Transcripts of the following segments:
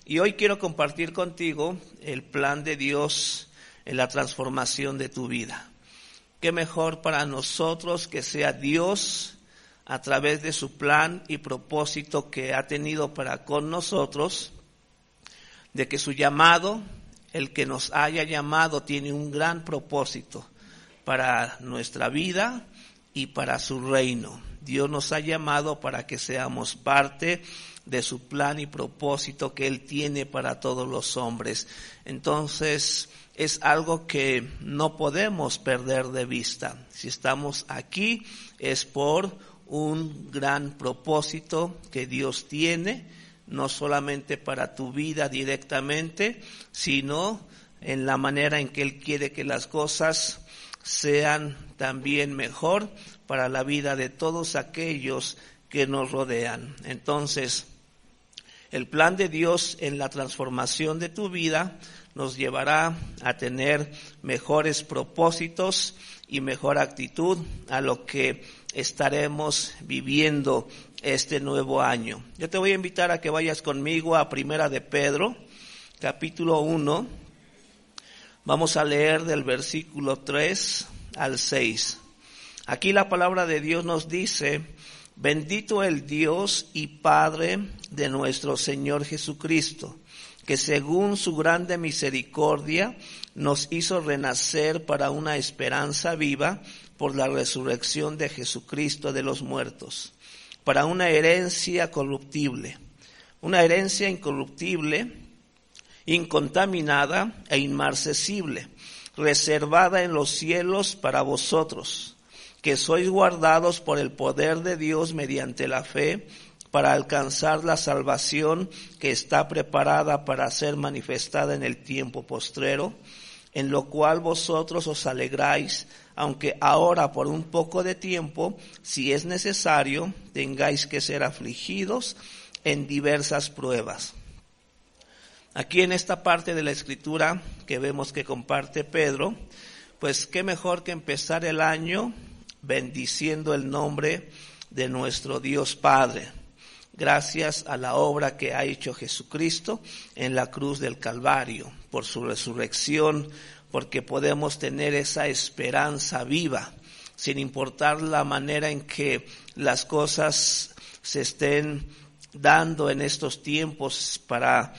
Y hoy quiero compartir contigo el plan de Dios en la transformación de tu vida. Qué mejor para nosotros que sea Dios a través de su plan y propósito que ha tenido para con nosotros, de que su llamado, el que nos haya llamado, tiene un gran propósito para nuestra vida y para su reino. Dios nos ha llamado para que seamos parte de su plan y propósito que Él tiene para todos los hombres. Entonces, es algo que no podemos perder de vista. Si estamos aquí, es por un gran propósito que Dios tiene, no solamente para tu vida directamente, sino en la manera en que Él quiere que las cosas sean también mejor para la vida de todos aquellos que nos rodean. Entonces, el plan de Dios en la transformación de tu vida nos llevará a tener mejores propósitos y mejor actitud a lo que estaremos viviendo este nuevo año. Yo te voy a invitar a que vayas conmigo a Primera de Pedro, capítulo 1. Vamos a leer del versículo 3 al 6. Aquí la palabra de Dios nos dice: bendito el Dios y Padre de nuestro Señor Jesucristo, que según su grande misericordia nos hizo renacer para una esperanza viva por la resurrección de Jesucristo de los muertos, para una herencia incorruptible, incontaminada e inmarcesible, reservada en los cielos para vosotros, que sois guardados por el poder de Dios mediante la fe, para alcanzar la salvación que está preparada para ser manifestada en el tiempo postrero, en lo cual vosotros os alegráis, aunque ahora por un poco de tiempo, si es necesario, tengáis que ser afligidos en diversas pruebas. Aquí en esta parte de la Escritura que vemos que comparte Pedro, pues qué mejor que empezar el año bendiciendo el nombre de nuestro Dios Padre, gracias a la obra que ha hecho Jesucristo en la cruz del Calvario, por su resurrección, porque podemos tener esa esperanza viva, sin importar la manera en que las cosas se estén dando en estos tiempos para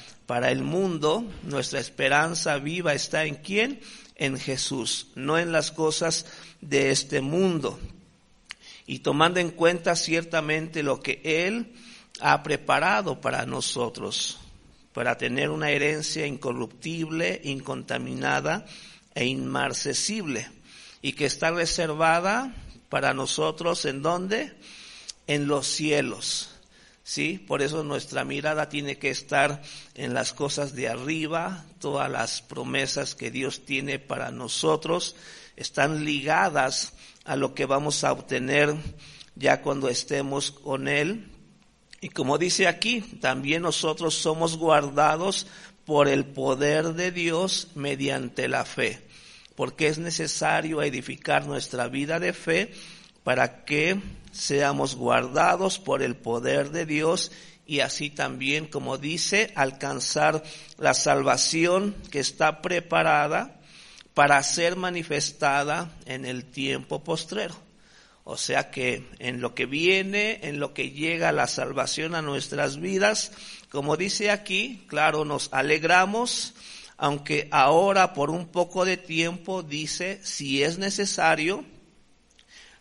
el mundo. Nuestra esperanza viva está ¿en quién? En Jesús, no en las cosas de este mundo. Y tomando en cuenta ciertamente lo que Él ha preparado para nosotros, para tener una herencia incorruptible, incontaminada e inmarcesible, y que está reservada para nosotros, ¿en dónde? En los cielos. Sí, por eso nuestra mirada tiene que estar en las cosas de arriba. Todas las promesas que Dios tiene para nosotros están ligadas a lo que vamos a obtener ya cuando estemos con Él. Y como dice aquí, también nosotros somos guardados por el poder de Dios mediante la fe, porque es necesario edificar nuestra vida de fe para que seamos guardados por el poder de Dios y así también, como dice, alcanzar la salvación que está preparada para ser manifestada en el tiempo postrero. O sea que en lo que viene, en lo que llega la salvación a nuestras vidas, como dice aquí, claro, nos alegramos, aunque ahora por un poco de tiempo, dice, si es necesario,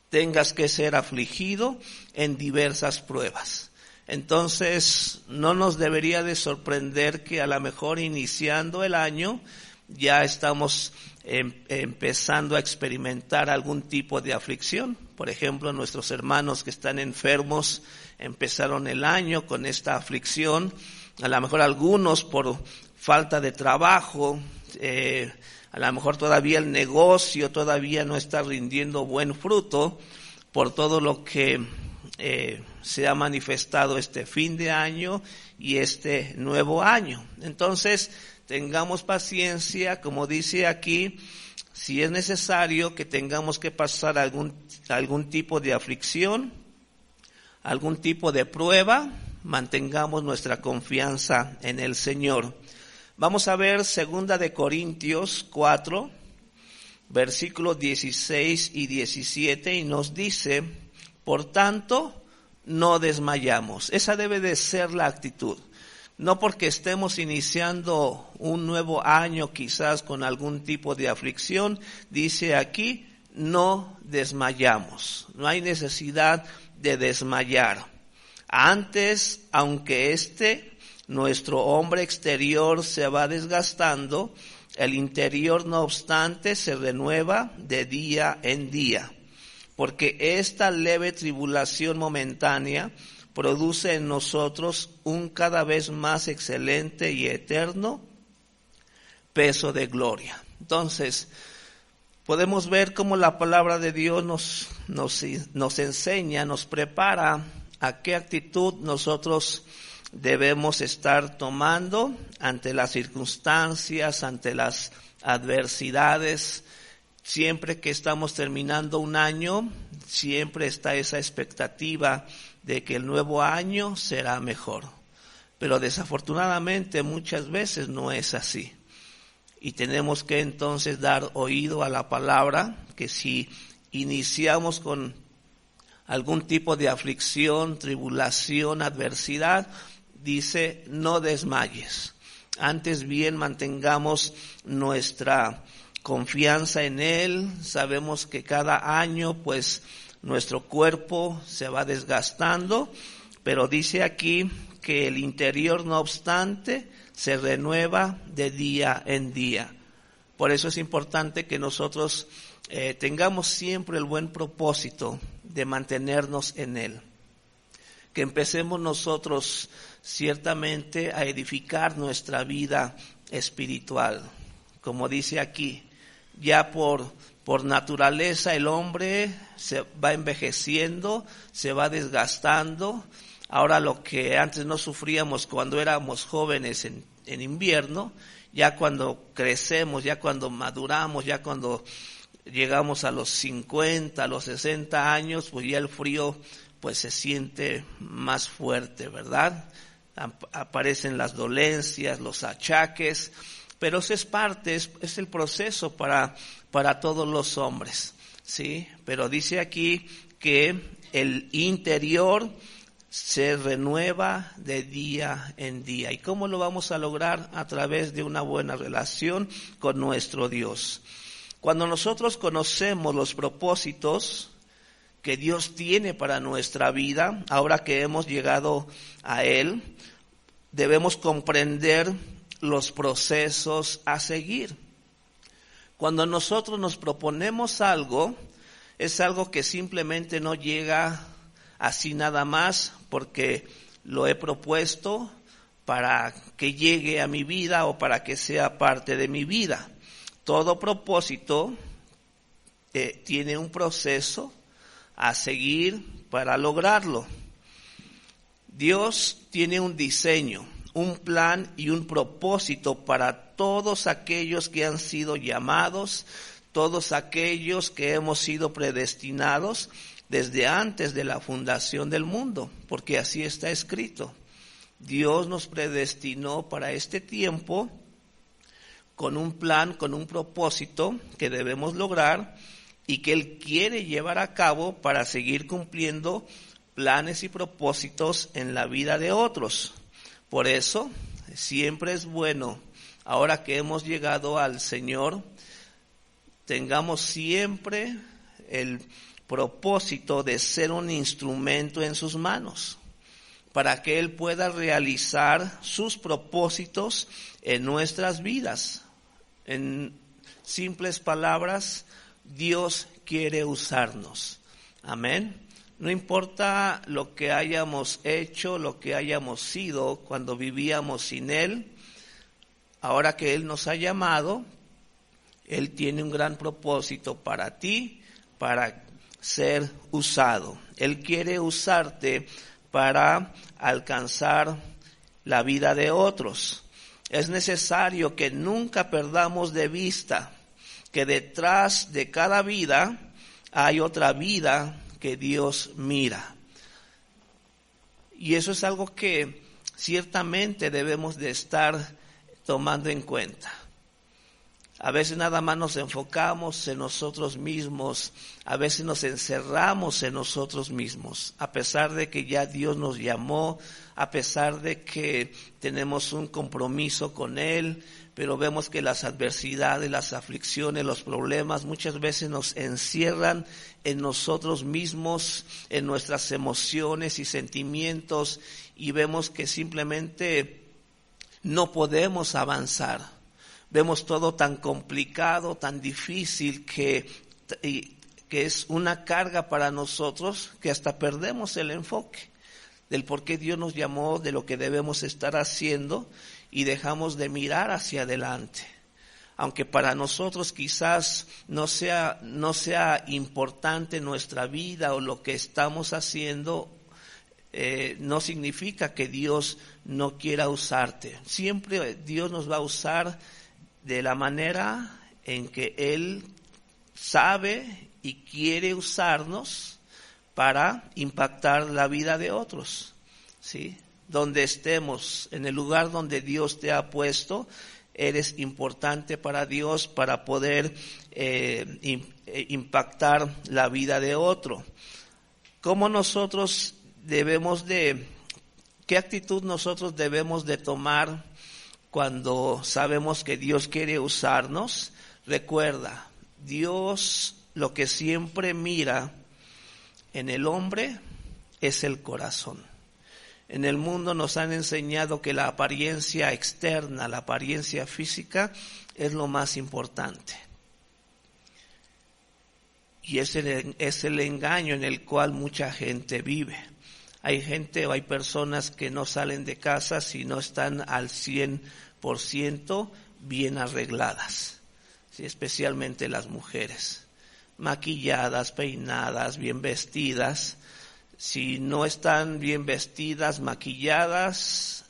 tengas que ser afligido en diversas pruebas. Entonces, no nos debería de sorprender que a lo mejor iniciando el año ya estamos empezando a experimentar algún tipo de aflicción. Por ejemplo, nuestros hermanos que están enfermos empezaron el año con esta aflicción, a lo mejor algunos por falta de trabajo, a lo mejor todavía el negocio todavía no está rindiendo buen fruto por todo lo que se ha manifestado este fin de año y este nuevo año. Entonces, tengamos paciencia, como dice aquí, si es necesario que tengamos que pasar algún tipo de aflicción, algún tipo de prueba, mantengamos nuestra confianza en el Señor. Vamos a ver 2 de Corintios 4, versículos 16 y 17, y nos dice: por tanto, no desmayamos. Esa debe de ser la actitud. No porque estemos iniciando un nuevo año quizás con algún tipo de aflicción, dice aquí, no desmayamos. No hay necesidad de desmayar. Antes, aunque nuestro hombre exterior se va desgastando, el interior no obstante se renueva de día en día. Porque esta leve tribulación momentánea produce en nosotros un cada vez más excelente y eterno peso de gloria. Entonces, podemos ver cómo la palabra de Dios nos enseña, nos prepara a qué actitud nosotros debemos estar tomando ante las circunstancias, ante las adversidades. Siempre que estamos terminando un año, siempre está esa expectativa de que el nuevo año será mejor. Pero desafortunadamente muchas veces no es así. Y tenemos que entonces dar oído a la palabra, que si iniciamos con algún tipo de aflicción, tribulación, adversidad, dice: no desmayes. Antes bien mantengamos nuestra confianza en Él. Sabemos que cada año pues nuestro cuerpo se va desgastando, pero dice aquí que el interior no obstante se renueva de día en día. Por eso es importante que nosotros tengamos siempre el buen propósito de mantenernos en Él. Que empecemos nosotros ciertamente a edificar nuestra vida espiritual. Como dice aquí, ya por naturaleza el hombre se va envejeciendo, se va desgastando. Ahora lo que antes no sufríamos cuando éramos jóvenes en invierno, ya cuando crecemos, ya cuando maduramos, ya cuando llegamos a los 50, a los 60 años, pues ya el frío pues se siente más fuerte, ¿verdad? Aparecen las dolencias, los achaques, pero eso es parte, es el proceso para todos los hombres, ¿sí? Pero dice aquí que el interior se renueva de día en día. ¿Y cómo lo vamos a lograr? A través de una buena relación con nuestro Dios. Cuando nosotros conocemos los propósitos que Dios tiene para nuestra vida, ahora que hemos llegado a Él, debemos comprender los procesos a seguir. Cuando nosotros nos proponemos algo, es algo que simplemente no llega así nada más porque lo he propuesto para que llegue a mi vida o para que sea parte de mi vida. Todo propósito tiene un proceso a seguir para lograrlo. Dios tiene un diseño, un plan y un propósito para todos aquellos que han sido llamados, todos aquellos que hemos sido predestinados desde antes de la fundación del mundo, porque así está escrito. Dios nos predestinó para este tiempo con un plan, con un propósito que debemos lograr y que Él quiere llevar a cabo para seguir cumpliendo planes y propósitos en la vida de otros. Por eso, siempre es bueno, ahora que hemos llegado al Señor, tengamos siempre el propósito de ser un instrumento en sus manos, para que Él pueda realizar sus propósitos en nuestras vidas. En simples palabras, Dios quiere usarnos. Amén. No importa lo que hayamos hecho, lo que hayamos sido cuando vivíamos sin Él, ahora que Él nos ha llamado, Él tiene un gran propósito para ti, para ser usado. Él quiere usarte para alcanzar la vida de otros. Es necesario que nunca perdamos de vista que detrás de cada vida hay otra vida que Dios mira. Y eso es algo que ciertamente debemos de estar tomando en cuenta. A veces nada más nos enfocamos en nosotros mismos, a veces nos encerramos en nosotros mismos, a pesar de que ya Dios nos llamó, a pesar de que tenemos un compromiso con Él, pero vemos que las adversidades, las aflicciones, los problemas muchas veces nos encierran en nosotros mismos, en nuestras emociones y sentimientos, y vemos que simplemente no podemos avanzar. Vemos todo tan complicado, tan difícil, que es una carga para nosotros, que hasta perdemos el enfoque del por qué Dios nos llamó, de lo que debemos estar haciendo, y dejamos de mirar hacia adelante. Aunque para nosotros quizás no sea importante nuestra vida o lo que estamos haciendo, no significa que Dios no quiera usarte. Siempre Dios nos va a usar de la manera en que Él sabe y quiere usarnos para impactar la vida de otros, ¿sí? Donde estemos, en el lugar donde Dios te ha puesto, eres importante para Dios para poder impactar la vida de otro. ¿Cómo nosotros qué actitud nosotros debemos de tomar cuando sabemos que Dios quiere usarnos? Recuerda, Dios lo que siempre mira en el hombre es el corazón. En el mundo nos han enseñado que la apariencia externa, la apariencia física, es lo más importante. Y es el engaño en el cual mucha gente vive. Hay gente o hay personas que no salen de casa si no están al 100% bien arregladas, ¿sí? Especialmente las mujeres, maquilladas, peinadas, bien vestidas. Si no están bien vestidas, maquilladas,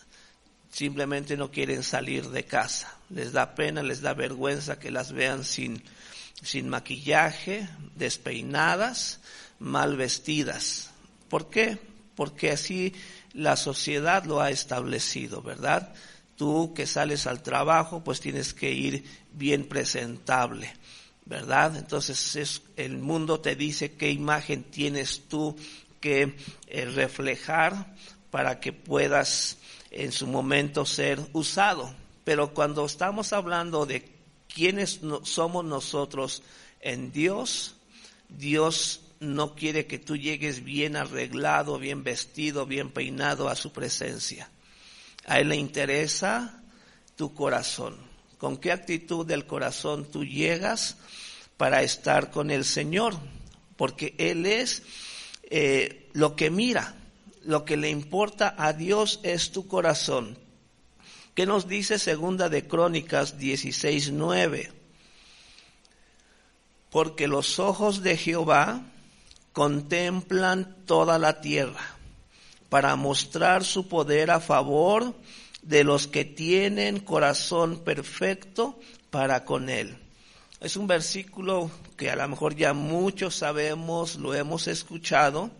simplemente no quieren salir de casa. Les da pena, les da vergüenza que las vean sin maquillaje, despeinadas, mal vestidas. ¿Por qué? Porque así la sociedad lo ha establecido, ¿verdad? Tú que sales al trabajo, pues tienes que ir bien presentable, ¿verdad? Entonces el mundo te dice qué imagen tienes tú que reflejar para que puedas en su momento ser usado. Pero cuando estamos hablando de quiénes somos nosotros en Dios, Dios no quiere que tú llegues bien arreglado, bien vestido, bien peinado a su presencia. A Él le interesa tu corazón. ¿Con qué actitud del corazón tú llegas para estar con el Señor? Porque Él es lo que mira, lo que le importa a Dios es tu corazón. ¿Qué nos dice Segunda de Crónicas 16:9? Porque los ojos de Jehová contemplan toda la tierra para mostrar su poder a favor de los que tienen corazón perfecto para con Él. Es un versículo que a lo mejor ya muchos sabemos, lo hemos escuchado,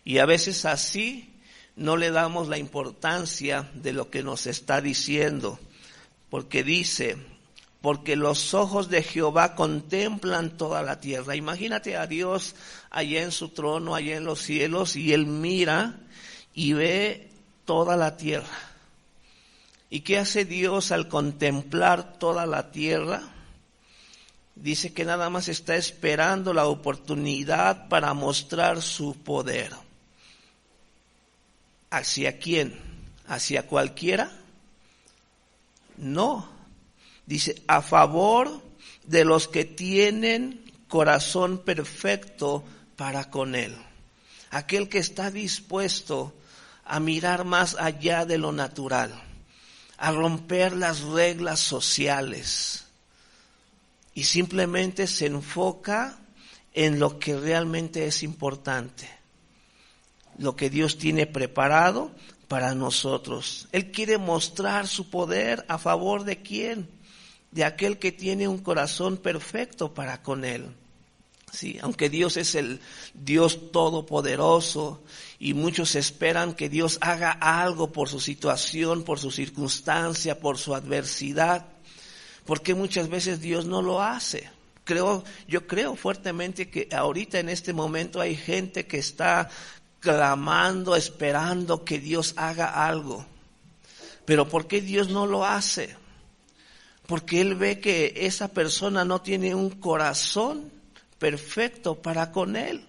y a veces así no le damos la importancia de lo que nos está diciendo, porque dice, porque los ojos de Jehová contemplan toda la tierra. Imagínate a Dios allá en su trono, allá en los cielos, y Él mira y ve toda la tierra. ¿Y qué hace Dios al contemplar toda la tierra? Dice que nada más está esperando la oportunidad para mostrar su poder. ¿Hacia quién? ¿Hacia cualquiera? No. Dice, a favor de los que tienen corazón perfecto para con Él. Aquel que está dispuesto a mirar más allá de lo natural, a romper las reglas sociales, y simplemente se enfoca en lo que realmente es importante, lo que Dios tiene preparado para nosotros. Él quiere mostrar su poder a favor de ¿quién? De aquel que tiene un corazón perfecto para con Él. Sí, aunque Dios es el Dios todopoderoso y muchos esperan que Dios haga algo por su situación, por su circunstancia, por su adversidad, porque muchas veces Dios no lo hace. Yo creo fuertemente que ahorita en este momento hay gente que está clamando, esperando que Dios haga algo. Pero ¿por qué Dios no lo hace? Porque Él ve que esa persona no tiene un corazón perfecto para con Él.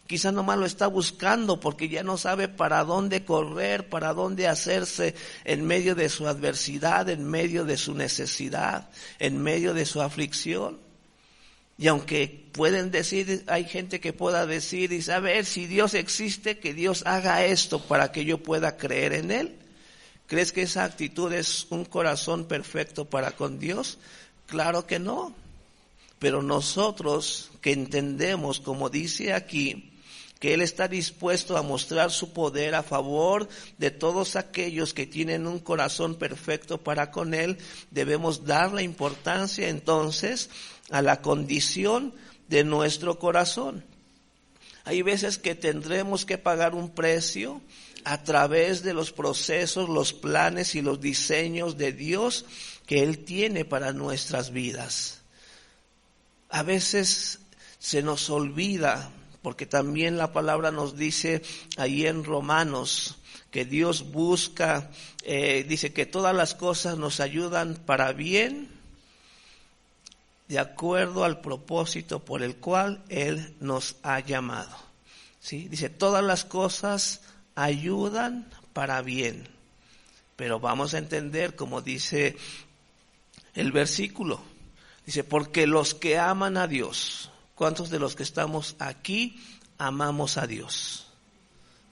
Quizá nomás lo está buscando porque ya no sabe para dónde correr, para dónde hacerse en medio de su adversidad, en medio de su necesidad, en medio de su aflicción. Y aunque pueden decir, hay gente que pueda decir y saber si Dios existe, que Dios haga esto para que yo pueda creer en Él. ¿Crees que esa actitud es un corazón perfecto para con Dios? Claro que no. Pero nosotros que entendemos, como dice aquí, que Él está dispuesto a mostrar su poder a favor de todos aquellos que tienen un corazón perfecto para con Él, debemos dar la importancia entonces a la condición de nuestro corazón. Hay veces que tendremos que pagar un precio a través de los procesos, los planes y los diseños de Dios que Él tiene para nuestras vidas. A veces se nos olvida, porque también la palabra nos dice ahí en Romanos que Dios busca, dice que todas las cosas nos ayudan para bien, de acuerdo al propósito por el cual Él nos ha llamado. ¿Sí? Dice, todas las cosas ayudan para bien. Pero vamos a entender, como dice el versículo, dice, porque los que aman a Dios, ¿cuántos de los que estamos aquí amamos a Dios?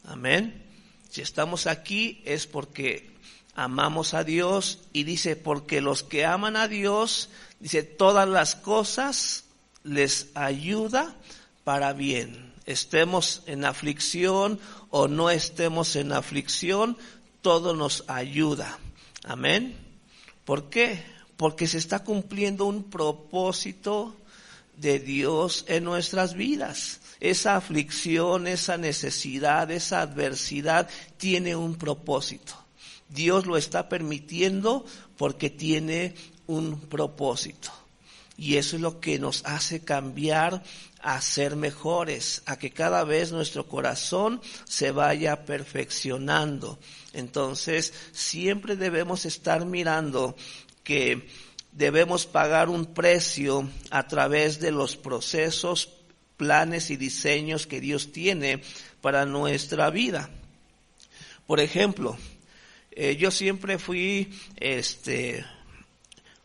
Amén. Si estamos aquí es porque amamos a Dios, y dice, porque los que aman a Dios, dice, todas las cosas les ayuda para bien. Estemos en aflicción o no estemos en aflicción, todo nos ayuda. Amén. ¿Por qué? Porque se está cumpliendo un propósito de Dios en nuestras vidas. Esa aflicción, esa necesidad, esa adversidad tiene un propósito. Dios lo está permitiendo porque tiene un propósito. Y eso es lo que nos hace cambiar a ser mejores, a que cada vez nuestro corazón se vaya perfeccionando. Entonces, siempre debemos estar mirando que debemos pagar un precio a través de los procesos, planes y diseños que Dios tiene para nuestra vida. Por ejemplo, yo siempre fui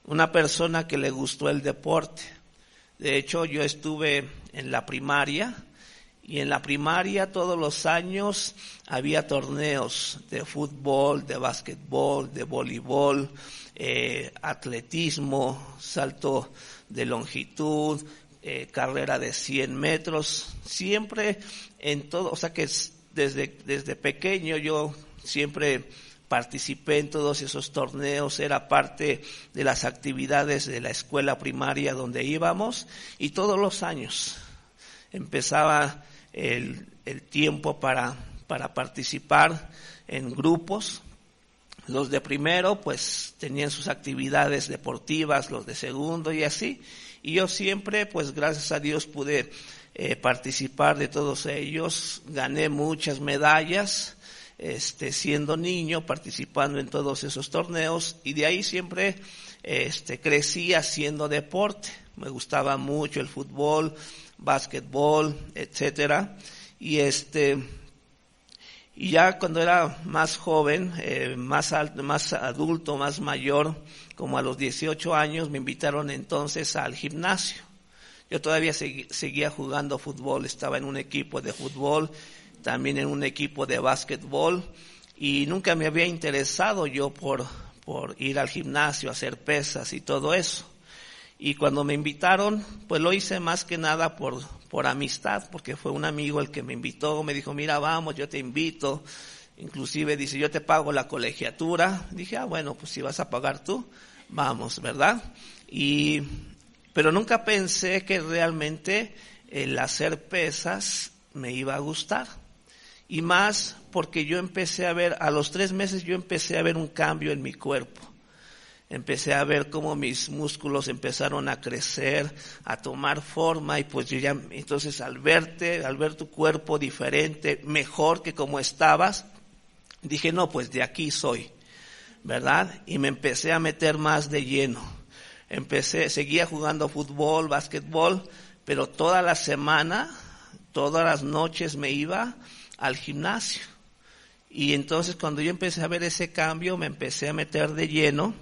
una persona que le gustó el deporte. De hecho, yo estuve en la primaria, y en la primaria todos los años había torneos de fútbol, de básquetbol, de voleibol, atletismo, salto de longitud, carrera de 100 metros, siempre en todo, o sea que desde pequeño yo siempre participé en todos esos torneos, era parte de las actividades de la escuela primaria donde íbamos, y todos los años empezaba el tiempo para participar en grupos. Los de primero pues tenían sus actividades deportivas, los de segundo y así, y yo siempre pues gracias a Dios pude participar de todos ellos, gané muchas medallas, siendo niño, participando en todos esos torneos, y de ahí siempre crecí haciendo deporte. Me gustaba mucho el fútbol, básquetbol, etcétera, y ya cuando era más joven, más adulto, más mayor, como a los 18 años, me invitaron entonces al gimnasio. Yo todavía seguía jugando fútbol, estaba en un equipo de fútbol, también en un equipo de básquetbol, y nunca me había interesado yo por ir al gimnasio, a hacer pesas y todo eso. Y cuando me invitaron, pues lo hice más que nada por amistad, porque fue un amigo el que me invitó, me dijo, mira, vamos, yo te invito. Inclusive dice, yo te pago la colegiatura. Dije, bueno, pues si vas a pagar tú, vamos, ¿verdad? Pero nunca pensé que realmente el hacer pesas me iba a gustar. Y más porque yo empecé a ver, a los 3 meses yo empecé a ver un cambio en mi cuerpo. Empecé a ver cómo mis músculos empezaron a crecer, a tomar forma, y pues yo ya, entonces al ver tu cuerpo diferente, mejor que como estabas, dije, no, pues de aquí soy, ¿verdad? Y me empecé a meter más de lleno. Seguía jugando fútbol, básquetbol, pero toda la semana, todas las noches me iba al gimnasio. Y entonces cuando yo empecé a ver ese cambio, me empecé a meter de lleno.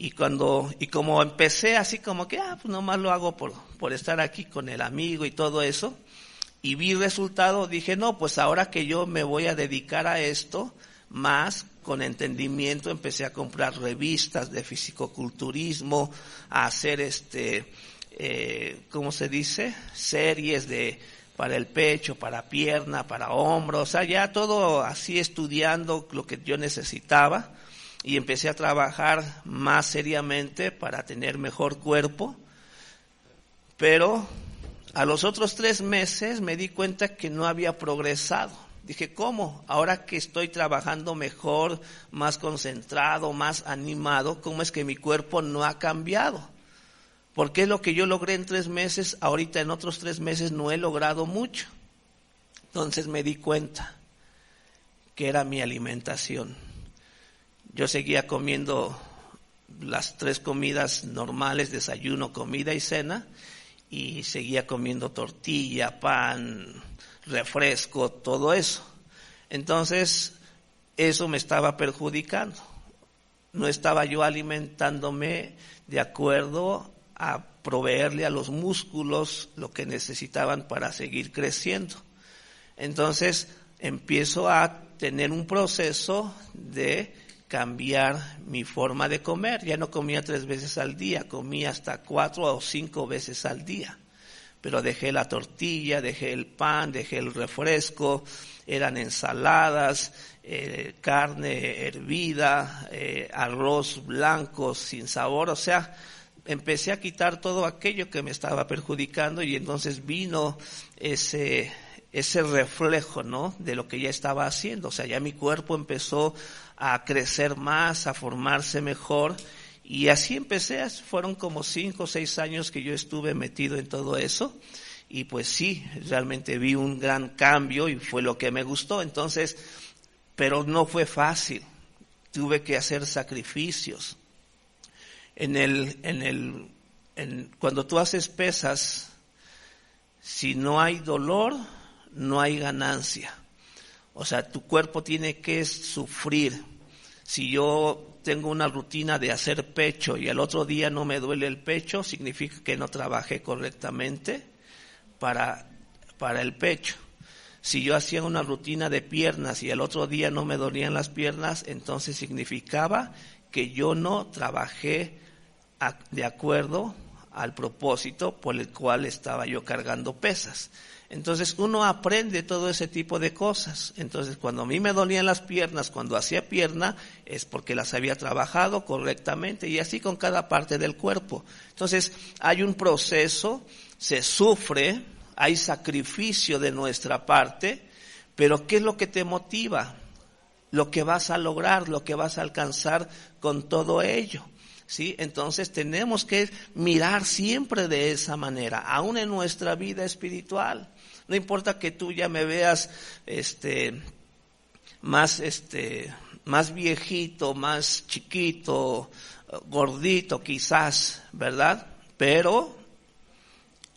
Y como empecé así como que, pues nomás lo hago por estar aquí con el amigo y todo eso, y vi resultado, dije, no, pues ahora que yo me voy a dedicar a esto, más con entendimiento, empecé a comprar revistas de fisicoculturismo, a hacer ¿cómo se dice? Series para el pecho, para pierna, para hombro, o sea, ya todo así estudiando lo que yo necesitaba. Y empecé a trabajar más seriamente para tener mejor cuerpo, pero a los otros 3 meses me di cuenta que no había progresado. Dije, ¿cómo? Ahora que estoy trabajando mejor, más concentrado, más animado, ¿cómo es que mi cuerpo no ha cambiado? Porque lo que yo logré en 3 meses, ahorita en otros 3 meses no he logrado mucho. Entonces me di cuenta que era mi alimentación. Yo seguía comiendo las 3 comidas normales, desayuno, comida y cena, y seguía comiendo tortilla, pan, refresco, todo eso. Entonces, eso me estaba perjudicando. No estaba yo alimentándome de acuerdo a proveerle a los músculos lo que necesitaban para seguir creciendo. Entonces, empiezo a tener un proceso de cambiar mi forma de comer. Ya no comía 3 veces al día, comía hasta 4 o 5 veces al día. Pero dejé la tortilla, dejé el pan, dejé el refresco, eran ensaladas, carne hervida, arroz blanco sin sabor, o sea, empecé a quitar todo aquello que me estaba perjudicando, y entonces vino ese reflejo, ¿no?, de lo que ya estaba haciendo. O sea, ya mi cuerpo empezó a crecer más, a formarse mejor, y así empecé. Fueron como 5 o 6 años que yo estuve metido en todo eso, y pues sí, realmente vi un gran cambio y fue lo que me gustó. Entonces, pero no fue fácil, tuve que hacer sacrificios. Cuando tú haces pesas, si no hay dolor, no hay ganancia. O sea, tu cuerpo tiene que sufrir. Si yo tengo una rutina de hacer pecho y al otro día no me duele el pecho, significa que no trabajé correctamente para el pecho. Si yo hacía una rutina de piernas y al otro día no me dolían las piernas, entonces significaba que yo no trabajé de acuerdo al propósito por el cual estaba yo cargando pesas. Entonces uno aprende todo ese tipo de cosas. Entonces cuando a mí me dolían las piernas, cuando hacía pierna, es porque las había trabajado correctamente, y así con cada parte del cuerpo. Entonces hay un proceso, se sufre, hay sacrificio de nuestra parte, pero ¿qué es lo que te motiva? Lo que vas a lograr, lo que vas a alcanzar con todo ello. ¿Sí? Entonces tenemos que mirar siempre de esa manera, aún en nuestra vida espiritual. No importa que tú ya me veas más viejito, más chiquito, gordito quizás, ¿verdad? Pero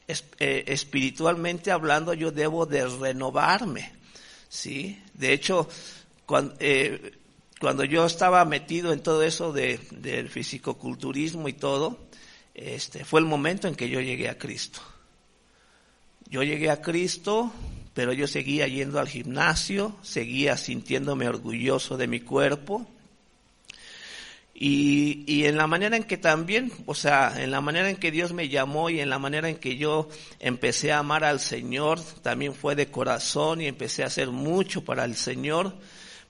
espiritualmente hablando yo debo de renovarme, ¿sí? De hecho, cuando yo estaba metido en todo eso del fisicoculturismo y todo, fue el momento en que yo llegué a Cristo. Yo llegué a Cristo, pero yo seguía yendo al gimnasio, seguía sintiéndome orgulloso de mi cuerpo. Y en la manera en que también, o sea, en la manera en que Dios me llamó y en la manera en que yo empecé a amar al Señor, también fue de corazón y empecé a hacer mucho para el Señor.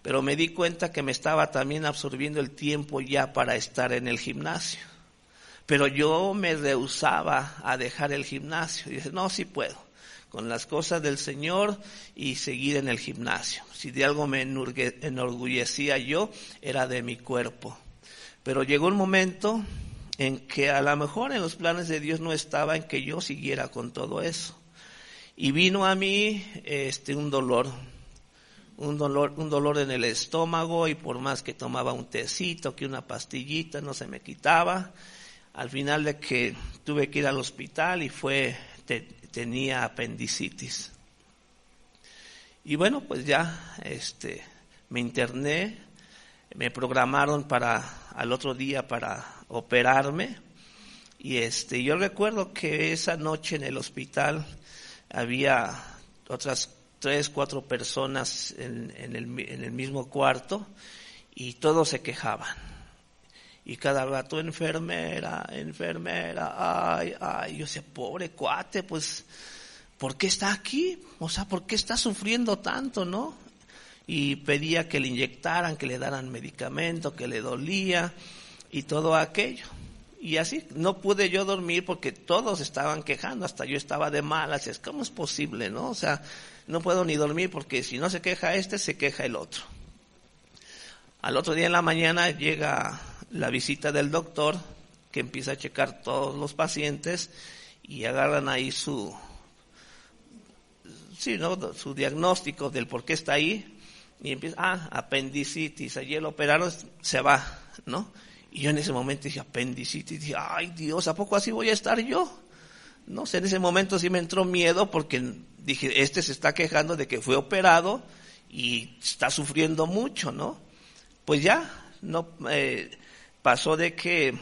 Pero me di cuenta que me estaba también absorbiendo el tiempo ya para estar en el gimnasio. Pero yo me rehusaba a dejar el gimnasio. Y dije, no, sí puedo. con las cosas del Señor y seguir en el gimnasio. Si de algo me enorgullecía yo, era de mi cuerpo. Pero llegó un momento en que a lo mejor en los planes de Dios no estaba en que yo siguiera con todo eso. Y vino a mí un dolor en el estómago, y por más que tomaba un tecito, que una pastillita, no se me quitaba. Al final de que tuve que ir al hospital y tenía apendicitis. Y bueno, pues ya me interné, me programaron al otro día para operarme. Y yo recuerdo que esa noche en el hospital había otras 3, 4 personas en el mismo cuarto, y todos se quejaban. Y cada rato, enfermera, ay, yo decía, pobre cuate, pues, ¿por qué está aquí? O sea, ¿por qué está sufriendo tanto, no? Y pedía que le inyectaran, que le daran medicamento, que le dolía, y todo aquello. Y así, no pude yo dormir porque todos estaban quejando, hasta yo estaba de malas. ¿Cómo es posible, no? O sea, no puedo ni dormir porque si no se queja se queja el otro. Al otro día en la mañana llega la visita del doctor, que empieza a checar todos los pacientes y agarran ahí su diagnóstico del por qué está ahí, y empieza, apendicitis, ayer lo operaron, se va, ¿no? Y yo en ese momento dije, apendicitis, dije, ay Dios, ¿a poco así voy a estar yo? No sé, en ese momento sí me entró miedo porque dije, se está quejando de que fue operado y está sufriendo mucho, ¿no? Pues ya, no pasó de que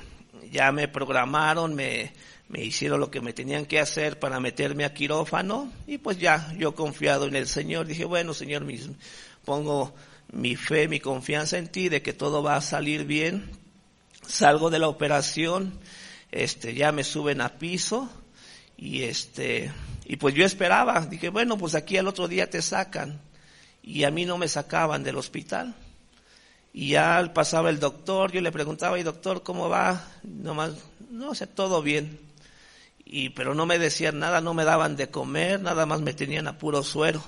ya me programaron, me hicieron lo que me tenían que hacer para meterme a quirófano, y pues ya, yo confiado en el Señor, dije, bueno Señor, pongo mi fe, mi confianza en ti, de que todo va a salir bien. Salgo de la operación, ya me suben a piso, y pues yo esperaba, dije, bueno, pues aquí al otro día te sacan, y a mí no me sacaban del hospital. Y ya pasaba el doctor, yo le preguntaba, y doctor, ¿cómo va? Nomás, no, o sea, todo bien. Pero no me decían nada, no me daban de comer, nada más me tenían a puro suero.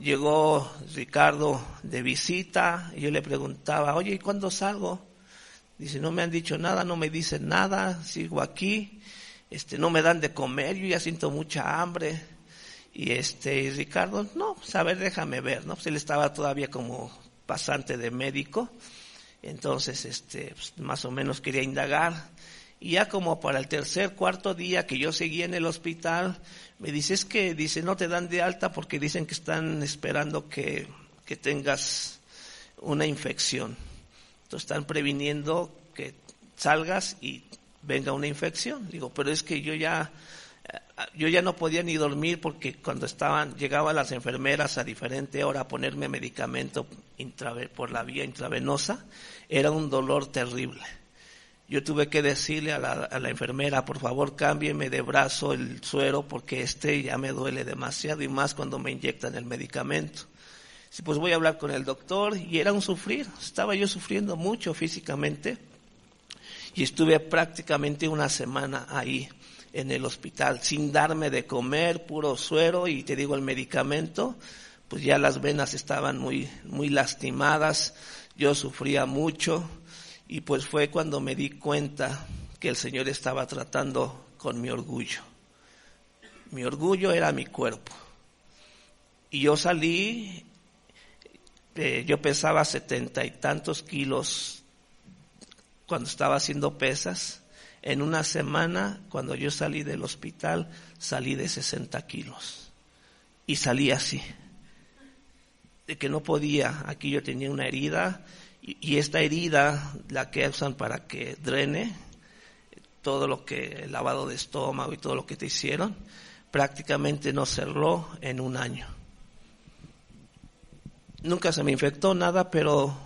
Llegó Ricardo de visita, y yo le preguntaba, oye, ¿y cuándo salgo? Dice, no me han dicho nada, no me dicen nada, sigo aquí, no me dan de comer, yo ya siento mucha hambre. Y Ricardo, no, pues a ver, déjame ver, ¿no? Pues él estaba todavía como pasante de médico, entonces pues más o menos quería indagar. Y ya como para el 3er, 4 día que yo seguía en el hospital, me dice, dice, no te dan de alta porque dicen que están esperando que tengas una infección. Entonces están previniendo que salgas y venga una infección. Digo, pero es que yo ya no podía ni dormir porque cuando llegaban las enfermeras a diferente hora a ponerme medicamento por la vía intravenosa, era un dolor terrible. Yo tuve que decirle a la enfermera, por favor, cámbieme de brazo el suero porque ya me duele demasiado, y más cuando me inyectan el medicamento. Sí, pues voy a hablar con el doctor, y era un sufrir, estaba yo sufriendo mucho físicamente, y estuve prácticamente una semana ahí en el hospital, sin darme de comer, puro suero, y te digo, el medicamento, pues ya las venas estaban muy, muy lastimadas, yo sufría mucho, y pues fue cuando me di cuenta que el Señor estaba tratando con mi orgullo. Mi orgullo era mi cuerpo, y yo salí. Yo pesaba 70 y tantos kilos cuando estaba haciendo pesas. En una semana, cuando yo salí del hospital, salí de 60 kilos. Y salí así, de que no podía. Aquí yo tenía una herida, y esta herida, la que usan para que drene todo lo que, el lavado de estómago y todo lo que te hicieron, prácticamente no cerró en un año. Nunca se me infectó nada, pero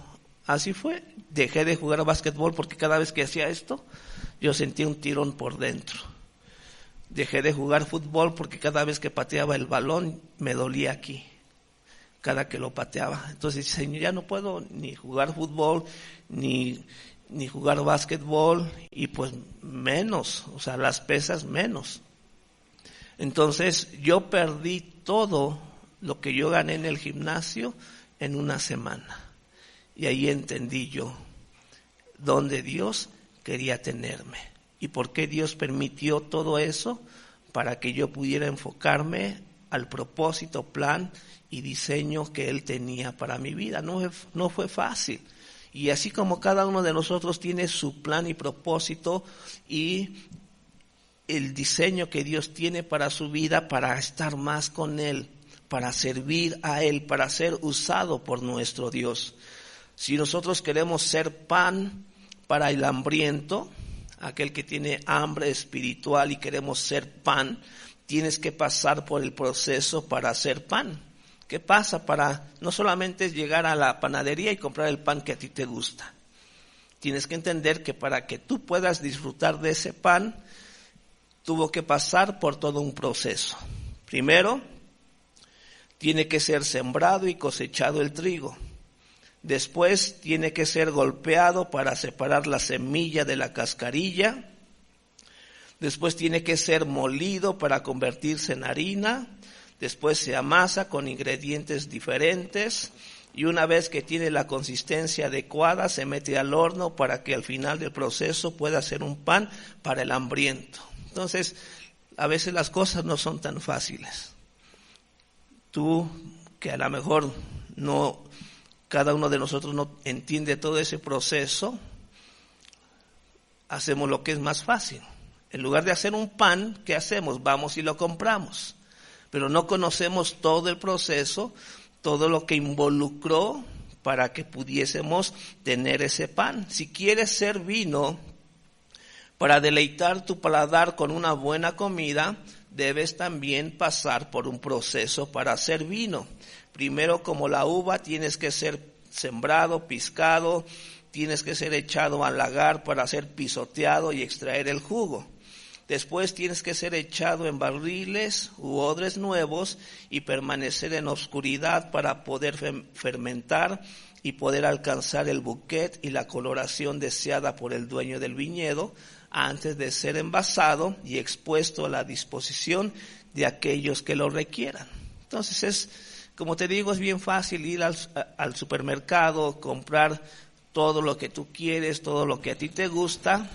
así fue. Dejé de jugar básquetbol porque cada vez que hacía esto, yo sentía un tirón por dentro. Dejé de jugar fútbol porque cada vez que pateaba el balón, me dolía aquí, cada que lo pateaba. Entonces, Señor, ya no puedo ni jugar fútbol, ni jugar básquetbol, y pues menos, o sea, las pesas menos. Entonces yo perdí todo lo que yo gané en el gimnasio en una semana. Y ahí entendí yo dónde Dios quería tenerme y por qué Dios permitió todo eso, para que yo pudiera enfocarme al propósito, plan y diseño que Él tenía para mi vida. No fue fácil. Y así como cada uno de nosotros tiene su plan y propósito y el diseño que Dios tiene para su vida, para estar más con Él, para servir a Él, para ser usado por nuestro Dios. Si nosotros queremos ser pan para el hambriento, aquel que tiene hambre espiritual y queremos ser pan, tienes que pasar por el proceso para hacer pan. ¿Qué pasa? Para no solamente es llegar a la panadería y comprar el pan que a ti te gusta. Tienes que entender que para que tú puedas disfrutar de ese pan, tuvo que pasar por todo un proceso. Primero, tiene que ser sembrado y cosechado el trigo. Después tiene que ser golpeado para separar la semilla de la cascarilla. Después tiene que ser molido para convertirse en harina. Después se amasa con ingredientes diferentes. Y una vez que tiene la consistencia adecuada, se mete al horno para que al final del proceso pueda ser un pan para el hambriento. Entonces, a veces las cosas no son tan fáciles. Tú, que a lo mejor cada uno de nosotros no entiende todo ese proceso, hacemos lo que es más fácil. En lugar de hacer un pan, ¿qué hacemos? Vamos y lo compramos. Pero no conocemos todo el proceso, todo lo que involucró para que pudiésemos tener ese pan. Si quieres ser vino para deleitar tu paladar con una buena comida, debes también pasar por un proceso para hacer vino. Primero, como la uva, tienes que ser sembrado, piscado, tienes que ser echado al lagar para ser pisoteado y extraer el jugo. Después tienes que ser echado en barriles u odres nuevos y permanecer en oscuridad para poder fermentar y poder alcanzar el bouquet y la coloración deseada por el dueño del viñedo antes de ser envasado y expuesto a la disposición de aquellos que lo requieran. Entonces como te digo, es bien fácil ir al supermercado, comprar todo lo que tú quieres, todo lo que a ti te gusta,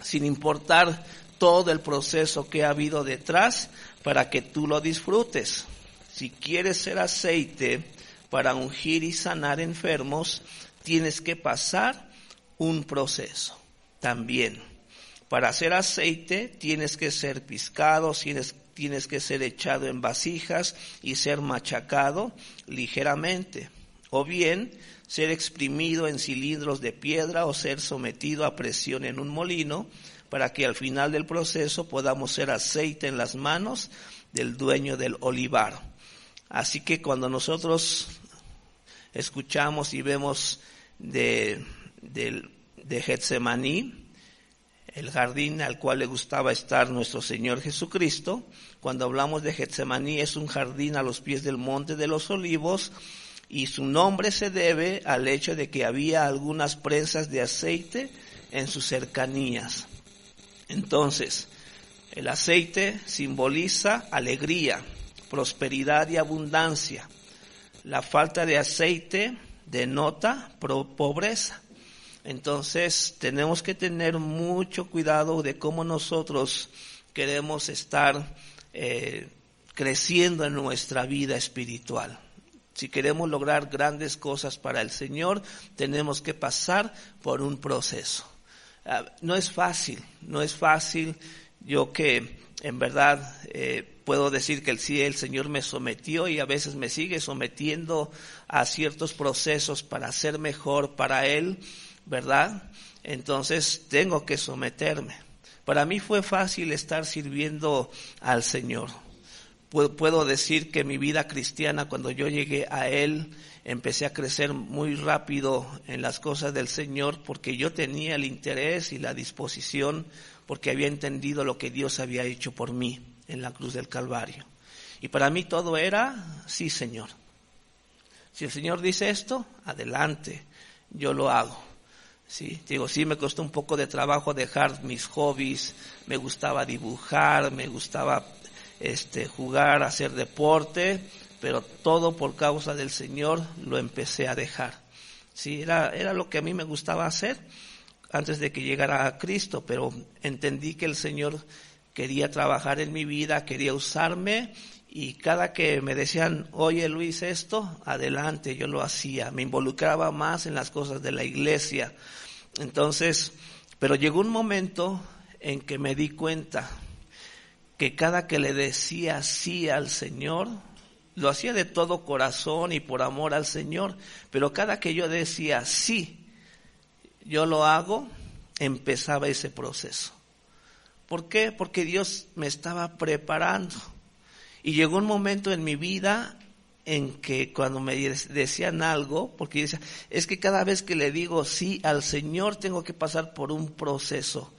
sin importar todo el proceso que ha habido detrás para que tú lo disfrutes. Si quieres ser aceite para ungir y sanar enfermos, tienes que pasar un proceso también. Para hacer aceite tienes que ser piscado, tienes que ser echado en vasijas y ser machacado ligeramente, o bien ser exprimido en cilindros de piedra o ser sometido a presión en un molino para que al final del proceso podamos ser aceite en las manos del dueño del olivar. Así que cuando nosotros escuchamos y vemos de Getsemaní, el jardín al cual le gustaba estar nuestro Señor Jesucristo, cuando hablamos de Getsemaní es un jardín a los pies del Monte de los Olivos y su nombre se debe al hecho de que había algunas presas de aceite en sus cercanías. Entonces, el aceite simboliza alegría, prosperidad y abundancia. La falta de aceite denota pobreza. Entonces tenemos que tener mucho cuidado de cómo nosotros queremos estar creciendo en nuestra vida espiritual. Si queremos lograr grandes cosas para el Señor, tenemos que pasar por un proceso. No es fácil. Yo que en verdad puedo decir que el Señor me sometió y a veces me sigue sometiendo a ciertos procesos para ser mejor para Él, ¿verdad? Entonces tengo que someterme. Para mí fue fácil estar sirviendo al Señor. Puedo decir que mi vida cristiana, cuando yo llegué a Él, empecé a crecer muy rápido en las cosas del Señor porque yo tenía el interés y la disposición, porque había entendido lo que Dios había hecho por mí en la cruz del Calvario. Y para mí todo era, sí, Señor. Si el Señor dice esto, adelante, yo lo hago. Sí, sí me costó un poco de trabajo dejar mis hobbies, me gustaba dibujar, me gustaba jugar, hacer deporte, pero todo por causa del Señor lo empecé a dejar. Sí, era lo que a mí me gustaba hacer antes de que llegara a Cristo, pero entendí que el Señor quería trabajar en mi vida, quería usarme, y cada que me decían, oye Luis, esto, adelante, yo lo hacía, me involucraba más en las cosas de la iglesia. Entonces, pero llegó un momento en que me di cuenta que cada que le decía sí al Señor, lo hacía de todo corazón y por amor al Señor, pero cada que yo decía sí, yo lo hago, empezaba ese proceso. ¿Por qué? Porque Dios me estaba preparando. Y llegó un momento en mi vida en que cuando me decían algo, porque yo decía, es que cada vez que le digo sí al Señor tengo que pasar por un proceso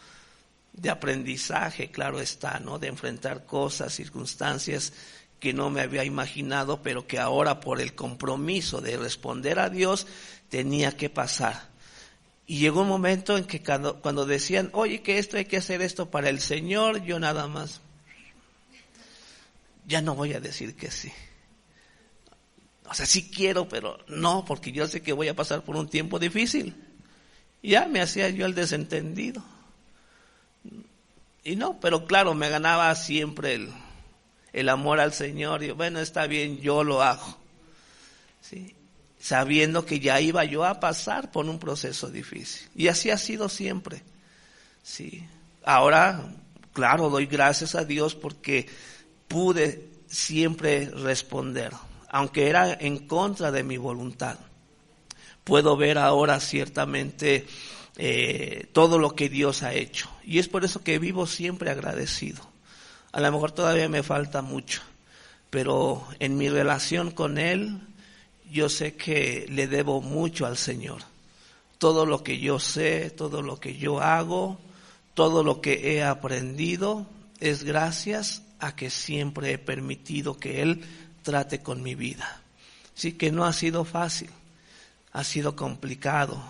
de aprendizaje, claro está, ¿no? De enfrentar cosas, circunstancias que no me había imaginado, pero que ahora por el compromiso de responder a Dios tenía que pasar. Y llegó un momento en que cuando decían, oye, que esto hay que hacer esto para el Señor, yo nada más, ya no voy a decir que sí. O sea, sí quiero, pero no, porque yo sé que voy a pasar por un tiempo difícil. Ya me hacía yo el desentendido. Y no, pero claro, me ganaba siempre el amor al Señor. Y bueno, está bien, yo lo hago. ¿Sí? Sabiendo que ya iba yo a pasar por un proceso difícil. Y así ha sido siempre. ¿Sí? Ahora, claro, doy gracias a Dios porque pude siempre responder, aunque era en contra de mi voluntad. Puedo ver ahora ciertamente todo lo que Dios ha hecho. Y es por eso que vivo siempre agradecido. A lo mejor todavía me falta mucho, pero en mi relación con Él, yo sé que le debo mucho al Señor. Todo lo que yo sé, todo lo que yo hago, todo lo que he aprendido, es gracias a que siempre he permitido que Él trate con mi vida. Sí, que no ha sido fácil, ha sido complicado.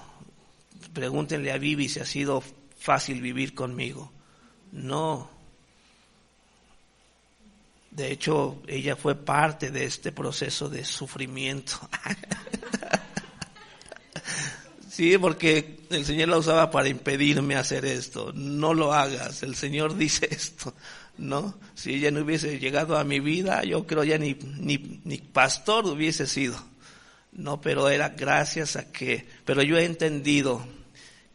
Pregúntenle a Vivi si ha sido fácil vivir conmigo. No. De hecho, ella fue parte de este proceso de sufrimiento. Sí, porque el Señor la usaba para impedirme hacer esto. No lo hagas, el Señor dice esto, ¿no? Si ella no hubiese llegado a mi vida, yo creo ya ni pastor hubiese sido. No, pero era gracias a que, pero yo he entendido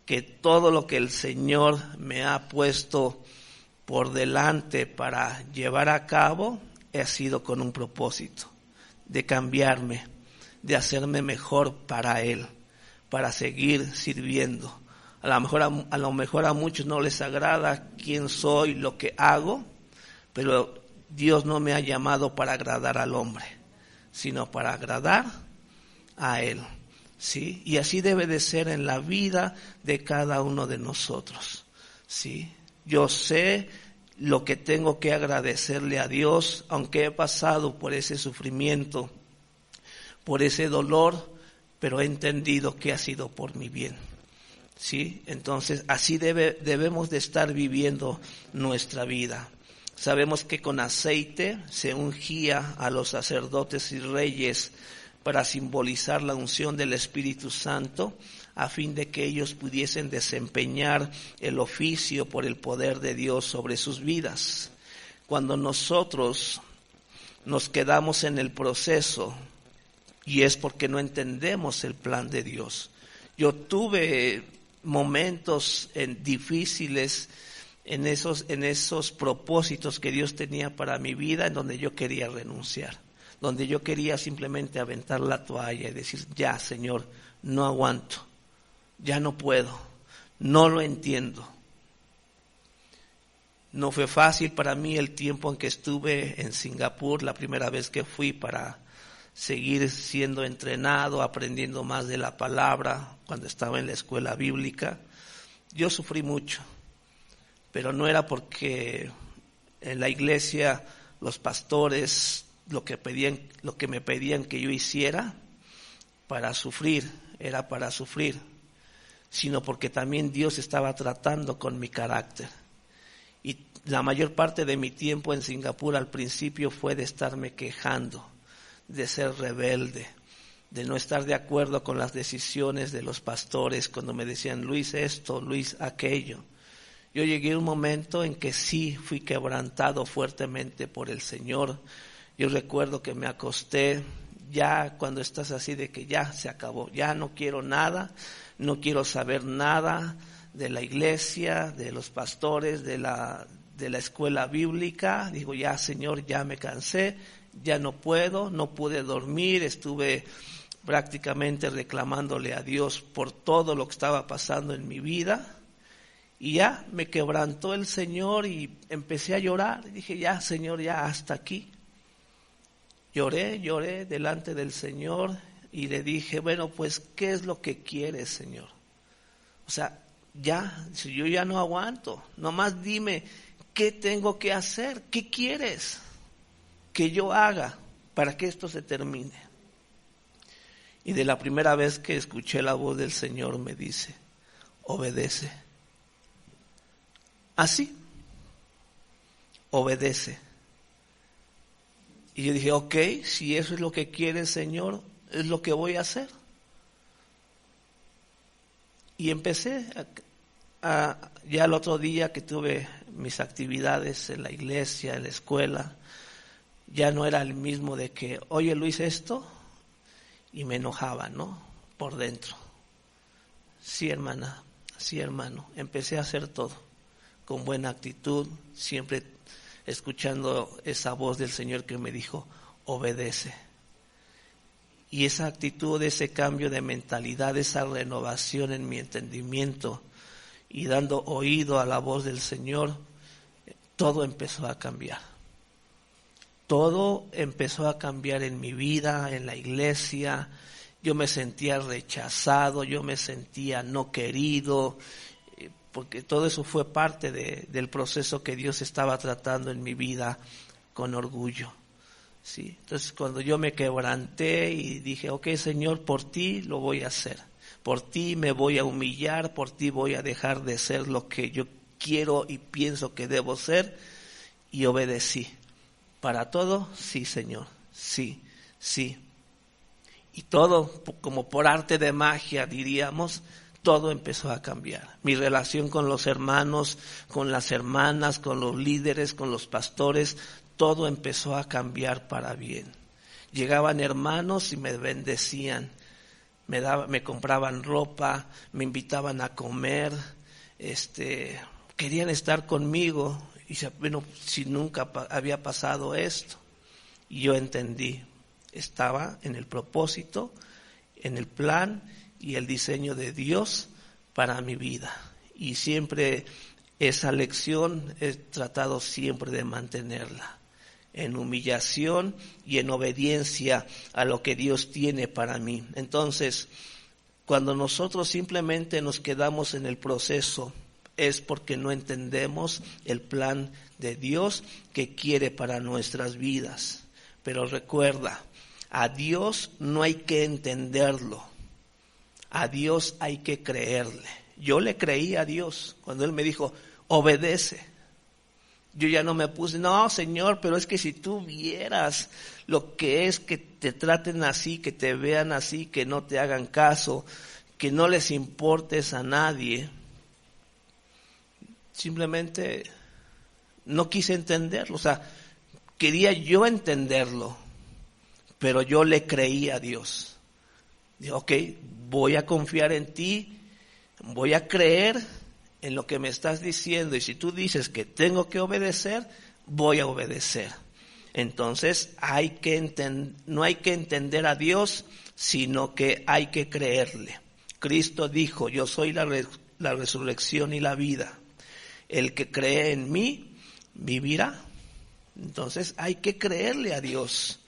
que todo lo que el Señor me ha puesto por delante para llevar a cabo, ha sido con un propósito de cambiarme, de hacerme mejor para Él, para seguir sirviendo. A lo mejor a muchos no les agrada quién soy, lo que hago, pero Dios no me ha llamado para agradar al hombre, sino para agradar a Él. ¿Sí? Y así debe de ser en la vida de cada uno de nosotros. ¿Sí? Yo sé lo que tengo que agradecerle a Dios, aunque he pasado por ese sufrimiento, por ese dolor, pero he entendido que ha sido por mi bien. ¿Sí? Entonces, así debemos de estar viviendo nuestra vida. Sabemos que con aceite se ungía a los sacerdotes y reyes para simbolizar la unción del Espíritu Santo, a fin de que ellos pudiesen desempeñar el oficio por el poder de Dios sobre sus vidas. Cuando nosotros nos quedamos en el proceso, y es porque no entendemos el plan de Dios. Yo tuve momentos difíciles en esos propósitos que Dios tenía para mi vida, en donde yo quería renunciar, donde yo quería simplemente aventar la toalla y decir, ya Señor, no aguanto, ya no puedo, no lo entiendo. No fue fácil para mí el tiempo en que estuve en Singapur, la primera vez que fui para seguir siendo entrenado, aprendiendo más de la palabra, cuando estaba en la escuela bíblica. Yo sufrí mucho, pero no era porque en la iglesia los pastores lo que me pedían que yo hiciera para sufrir, era para sufrir, sino porque también Dios estaba tratando con mi carácter. Y la mayor parte de mi tiempo en Singapur al principio fue de estarme quejando, de ser rebelde, de no estar de acuerdo con las decisiones de los pastores cuando me decían, Luis esto, Luis aquello. Yo llegué a un momento en que sí fui quebrantado fuertemente por el Señor. Yo recuerdo que me acosté, ya cuando estás así de que ya se acabó, ya no quiero nada, no quiero saber nada de la iglesia, de los pastores, de la escuela bíblica. Digo, ya Señor, ya me cansé, ya no pude dormir, estuve prácticamente reclamándole a Dios por todo lo que estaba pasando en mi vida. Y ya me quebrantó el Señor y empecé a llorar. Y dije, ya Señor, ya hasta aquí. Lloré delante del Señor y le dije, bueno, pues, ¿qué es lo que quieres, Señor? O sea, ya, si yo ya no aguanto, nomás dime, ¿qué tengo que hacer? ¿Qué quieres que yo haga para que esto se termine? Y de la primera vez que escuché la voz del Señor me dice, obedece. Así, obedece. Y yo dije, ok, si eso es lo que quiere el Señor, es lo que voy a hacer. Y empecé ya el otro día que tuve mis actividades en la iglesia, en la escuela, ya no era el mismo de que, oye Luis, esto, y me enojaba, ¿no? Por dentro. Sí, hermana, sí, hermano, empecé a hacer todo con buena actitud, siempre escuchando esa voz del Señor que me dijo, obedece. Y esa actitud, ese cambio de mentalidad, esa renovación en mi entendimiento y dando oído a la voz del Señor, todo empezó a cambiar. Todo empezó a cambiar en mi vida, en la iglesia. Yo me sentía rechazado, yo me sentía no querido, porque todo eso fue parte del proceso que Dios estaba tratando en mi vida con orgullo. Sí, entonces cuando yo me quebranté y dije, ok Señor, por ti lo voy a hacer, por ti me voy a humillar, por ti voy a dejar de ser lo que yo quiero y pienso que debo ser, y obedecí. ¿Para todo? Sí, Señor, sí. Y todo, como por arte de magia diríamos, todo empezó a cambiar. Mi relación con los hermanos, con las hermanas, con los líderes, con los pastores, todo empezó a cambiar para bien. Llegaban hermanos y me bendecían, me compraban ropa, me invitaban a comer, querían estar conmigo. Y bueno, si nunca había pasado esto. Y yo entendí, estaba en el propósito, en el plan y el diseño de Dios para mi vida. Y siempre esa lección he tratado siempre de mantenerla en humillación y en obediencia a lo que Dios tiene para mí. Entonces, cuando nosotros simplemente nos quedamos en el proceso, es porque no entendemos el plan de Dios que quiere para nuestras vidas. Pero recuerda, a Dios no hay que entenderlo, a Dios hay que creerle. Yo le creí a Dios cuando Él me dijo, obedece. Yo ya no me puse, no Señor, pero es que si tú vieras lo que es que te traten así, que te vean así, que no te hagan caso, que no les importes a nadie. Simplemente no quise entenderlo, o sea, quería yo entenderlo, pero yo le creí a Dios. Digo, ok, voy a confiar en ti, voy a creer en lo que me estás diciendo, y si tú dices que tengo que obedecer, voy a obedecer. Entonces no hay que entender a Dios, sino que hay que creerle. Cristo dijo, yo soy la resurrección y la vida. El que cree en mí, vivirá. Entonces hay que creerle a Dios.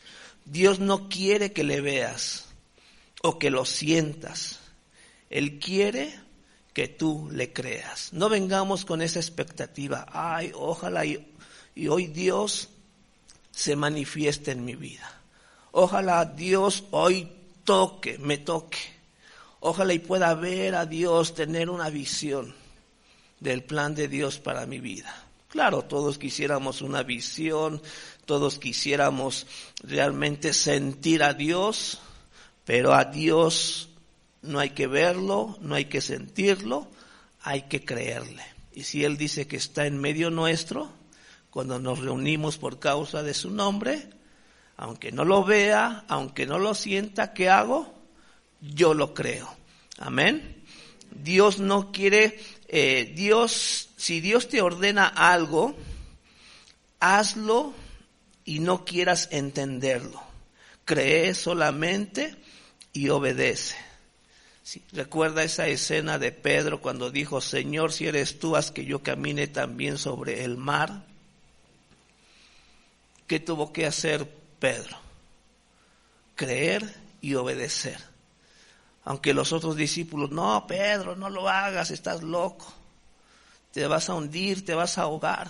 Dios no quiere que le veas o que lo sientas. Él quiere que tú le creas. No vengamos con esa expectativa. Ay, ojalá y hoy Dios se manifieste en mi vida. Ojalá Dios hoy me toque. Ojalá y pueda ver a Dios, tener una visión del plan de Dios para mi vida. Claro, todos quisiéramos una visión, todos quisiéramos realmente sentir a Dios, pero a Dios no hay que verlo, no hay que sentirlo, hay que creerle. Y si Él dice que está en medio nuestro, cuando nos reunimos por causa de su nombre, aunque no lo vea, aunque no lo sienta, ¿qué hago? Yo lo creo. Amén. Dios no quiere, si Dios te ordena algo, hazlo y no quieras entenderlo. Cree solamente y obedece. Sí, recuerda esa escena de Pedro cuando dijo, Señor, si eres tú, haz que yo camine también sobre el mar. ¿Qué tuvo que hacer Pedro? Creer y obedecer. Aunque los otros discípulos, no, Pedro, no lo hagas, estás loco. Te vas a hundir, te vas a ahogar.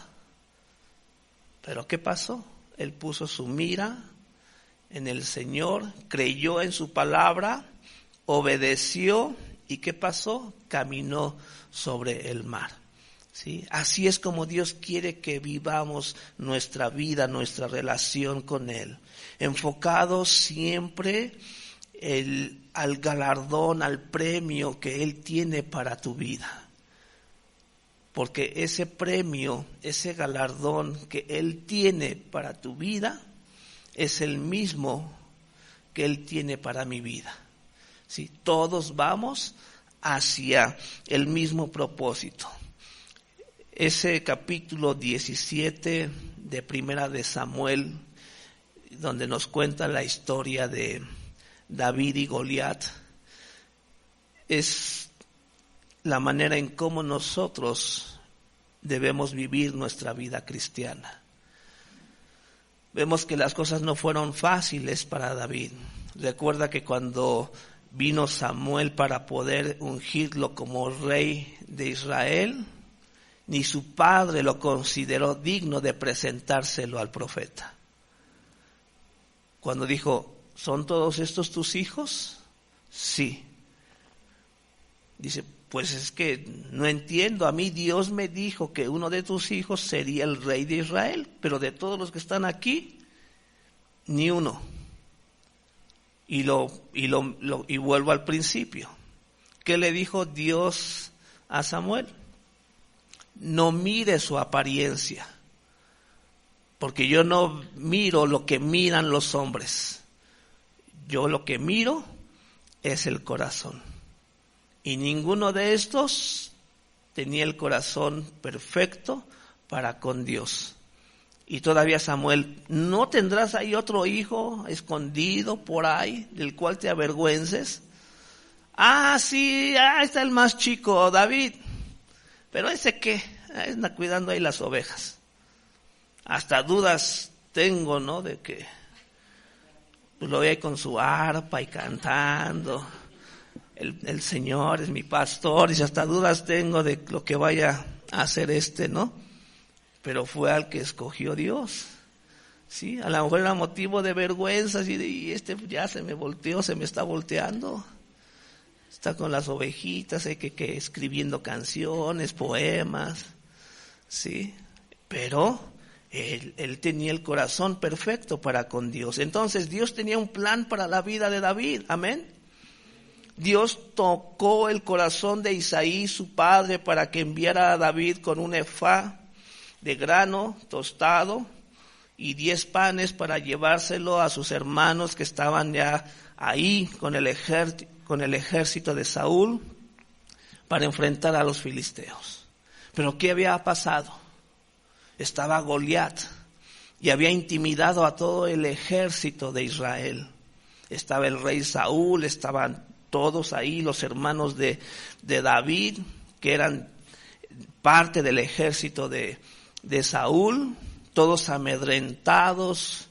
Pero ¿qué pasó? Él puso su mira en el Señor, creyó en su palabra, obedeció, ¿y qué pasó? Caminó sobre el mar. ¿Sí? Así es como Dios quiere que vivamos nuestra vida, nuestra relación con Él, enfocados siempre al galardón, al premio que Él tiene para tu vida. Porque ese premio, ese galardón que Él tiene para tu vida, es el mismo que Él tiene para mi vida. ¿Sí? Todos vamos hacia el mismo propósito. Ese capítulo 17 de Primera de Samuel, donde nos cuenta la historia de David y Goliat, es la manera en cómo nosotros debemos vivir nuestra vida cristiana. Vemos que las cosas no fueron fáciles para David. Recuerda que cuando vino Samuel para poder ungirlo como rey de Israel, ni su padre lo consideró digno de presentárselo al profeta. Cuando dijo, ¿son todos estos tus hijos? Sí. Dice, pues es que no entiendo, a mí Dios me dijo que uno de tus hijos sería el rey de Israel, pero de todos los que están aquí, ni uno. Y vuelvo al principio. ¿Qué le dijo Dios a Samuel? No mire su apariencia, porque yo no miro lo que miran los hombres. Yo lo que miro es el corazón. Y ninguno de estos tenía el corazón perfecto para con Dios. Y todavía Samuel, ¿no tendrás ahí otro hijo escondido por ahí, del cual te avergüences? Ah, sí, está el más chico, David. Pero ese qué, anda cuidando ahí las ovejas. Hasta dudas tengo, ¿no? De que pues lo ve ahí con su arpa y cantando. El Señor es mi pastor, y hasta dudas tengo de lo que vaya a hacer ¿no? Pero fue al que escogió Dios. Sí, a lo mejor era motivo de vergüenza, y ya se me volteó, se me está volteando. Está con las ovejitas, que escribiendo canciones, poemas, sí. Pero él tenía el corazón perfecto para con Dios. Entonces Dios tenía un plan para la vida de David, amén. Dios tocó el corazón de Isaí, su padre, para que enviara a David con un efá de grano tostado y 10 panes para llevárselo a sus hermanos que estaban ya ahí con el ejército de Saúl para enfrentar a los filisteos. Pero ¿qué había pasado? Estaba Goliat y había intimidado a todo el ejército de Israel. Estaba el rey Saúl, estaban todos ahí, los hermanos de David, que eran parte del ejército de Saúl, todos amedrentados,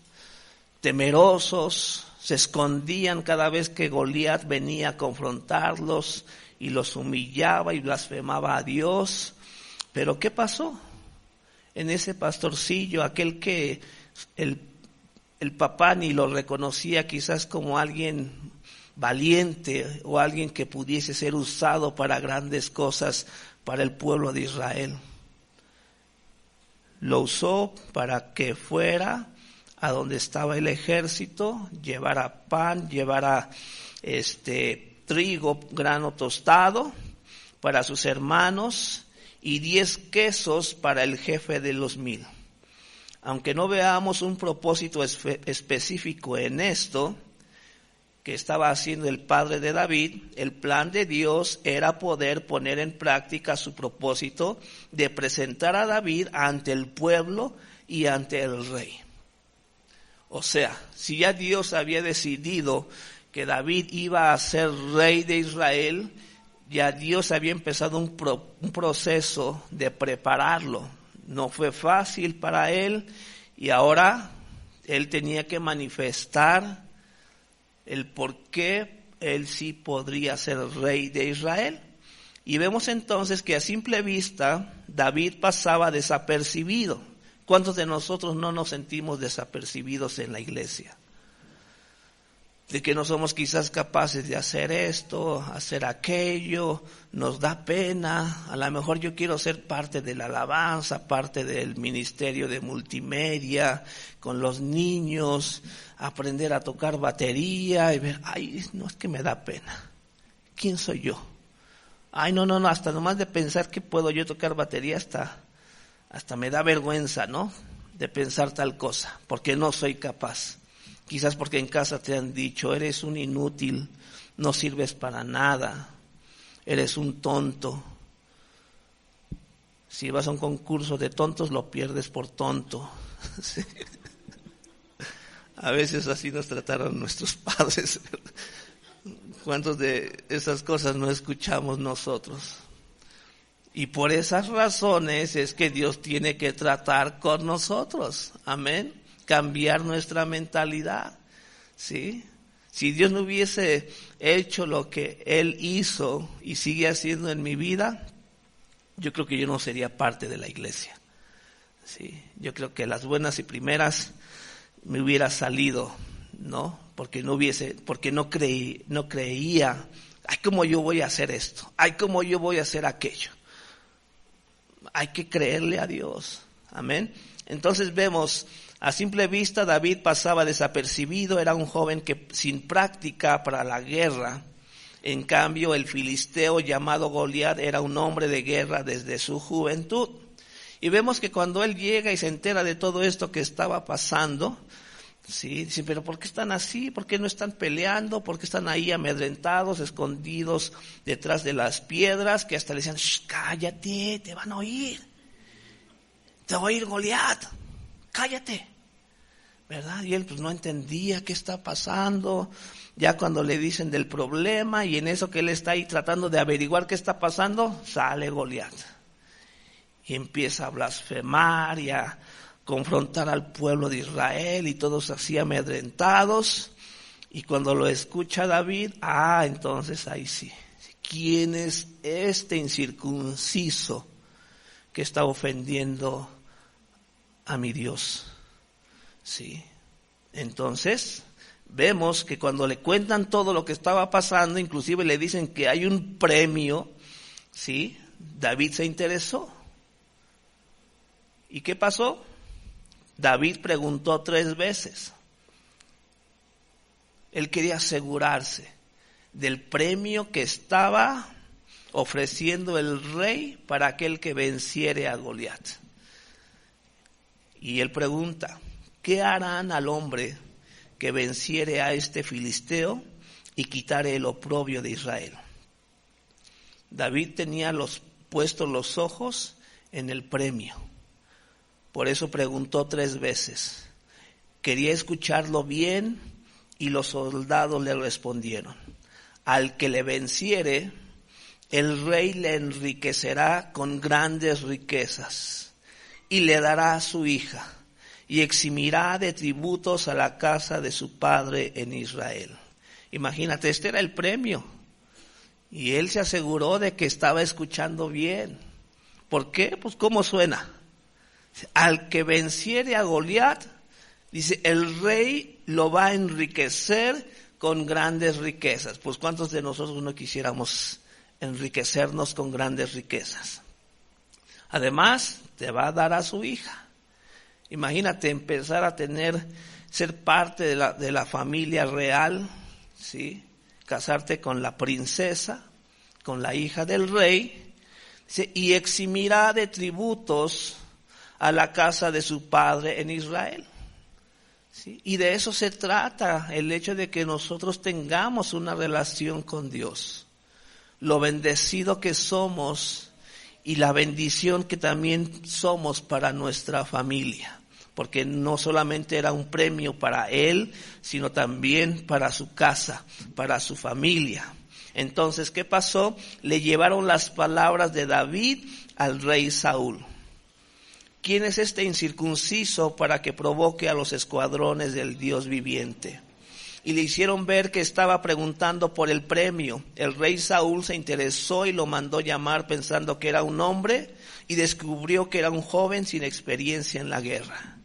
temerosos, se escondían cada vez que Goliat venía a confrontarlos y los humillaba y blasfemaba a Dios. Pero ¿qué pasó? En ese pastorcillo, aquel que el papá ni lo reconocía quizás como alguien valiente o alguien que pudiese ser usado para grandes cosas para el pueblo de Israel. lo usó para que fuera a donde estaba el ejército, llevara pan, llevara trigo, grano tostado para sus hermanos y 10 quesos para el jefe de los 1000. Aunque no veamos un propósito específico en esto que estaba haciendo el padre de David, el plan de Dios era poder poner en práctica su propósito de presentar a David ante el pueblo y ante el rey. O sea, si ya Dios había decidido que David iba a ser rey de Israel, ya Dios había empezado un proceso de prepararlo. No fue fácil para él y ahora él tenía que manifestar el por qué él sí podría ser rey de Israel. Y vemos entonces que a simple vista David pasaba desapercibido. ¿Cuántos de nosotros no nos sentimos desapercibidos en la iglesia? De que no somos quizás capaces de hacer esto, hacer aquello, nos da pena. A lo mejor yo quiero ser parte de la alabanza, parte del ministerio de multimedia, con los niños, aprender a tocar batería y ver, ay, no, es que me da pena. ¿Quién soy yo? Ay, no, hasta nomás de pensar que puedo yo tocar batería hasta me da vergüenza, ¿no? De pensar tal cosa, porque no soy capaz. Quizás porque en casa te han dicho, eres un inútil, no sirves para nada, eres un tonto. Si vas a un concurso de tontos, lo pierdes por tonto. Sí. A veces así nos trataron nuestros padres. ¿Cuántos de esas cosas no escuchamos nosotros? Y por esas razones es que Dios tiene que tratar con nosotros. Amén. Cambiar nuestra mentalidad, ¿sí? Si Dios no hubiese hecho lo que Él hizo y sigue haciendo en mi vida, yo creo que yo no sería parte de la iglesia, ¿sí? Yo creo que las buenas y primeras me hubiera salido, ¿no? Porque no creía, ay, ¿cómo yo voy a hacer esto? Ay, ¿cómo yo voy a hacer aquello? Hay que creerle a Dios, amén. Entonces vemos, a simple vista David pasaba desapercibido, era un joven que sin práctica para la guerra. En cambio el filisteo llamado Goliat era un hombre de guerra desde su juventud. Y vemos que cuando él llega y se entera de todo esto que estaba pasando, sí, dice, pero ¿por qué están así? ¿Por qué no están peleando? ¿Por qué están ahí amedrentados, escondidos detrás de las piedras? Que hasta le decían, cállate, te van a oír. Te va a oír Goliat, cállate. ¿Verdad? Y él pues no entendía qué está pasando. Ya cuando le dicen del problema y en eso que él está ahí tratando de averiguar qué está pasando, sale Goliat. Y empieza a blasfemar y a confrontar al pueblo de Israel y todos así amedrentados. Y cuando lo escucha David, entonces ahí sí. ¿Quién es este incircunciso que está ofendiendo a mi Dios? Sí. Entonces, vemos que cuando le cuentan todo lo que estaba pasando, inclusive le dicen que hay un premio, ¿sí? David se interesó. ¿Y qué pasó? David preguntó 3 veces. Él quería asegurarse del premio que estaba ofreciendo el rey para aquel que venciere a Goliat. Y él pregunta, ¿qué harán al hombre que venciere a este filisteo y quitare el oprobio de Israel? David tenía puestos los ojos en el premio. Por eso preguntó 3 veces. Quería escucharlo bien y los soldados le respondieron, al que le venciere, el rey le enriquecerá con grandes riquezas y le dará a su hija y eximirá de tributos a la casa de su padre en Israel. Imagínate, este era el premio. Y él se aseguró de que estaba escuchando bien. ¿Por qué? Pues ¿cómo suena? Al que venciere a Goliat, dice, el rey lo va a enriquecer con grandes riquezas. Pues ¿cuántos de nosotros no quisiéramos enriquecernos con grandes riquezas? Además, te va a dar a su hija. Imagínate empezar a ser parte de la familia real, ¿sí? Casarte con la princesa, con la hija del rey, ¿sí? Y eximirá de tributos a la casa de su padre en Israel. ¿Sí? Y de eso se trata, el hecho de que nosotros tengamos una relación con Dios. Lo bendecido que somos y la bendición que también somos para nuestra familia. Porque no solamente era un premio para él, sino también para su casa, para su familia. Entonces, ¿qué pasó? Le llevaron las palabras de David al rey Saúl. ¿Quién es este incircunciso para que provoque a los escuadrones del Dios viviente? Y le hicieron ver que estaba preguntando por el premio. El rey Saúl se interesó y lo mandó llamar pensando que era un hombre y descubrió que era un joven sin experiencia en la guerra.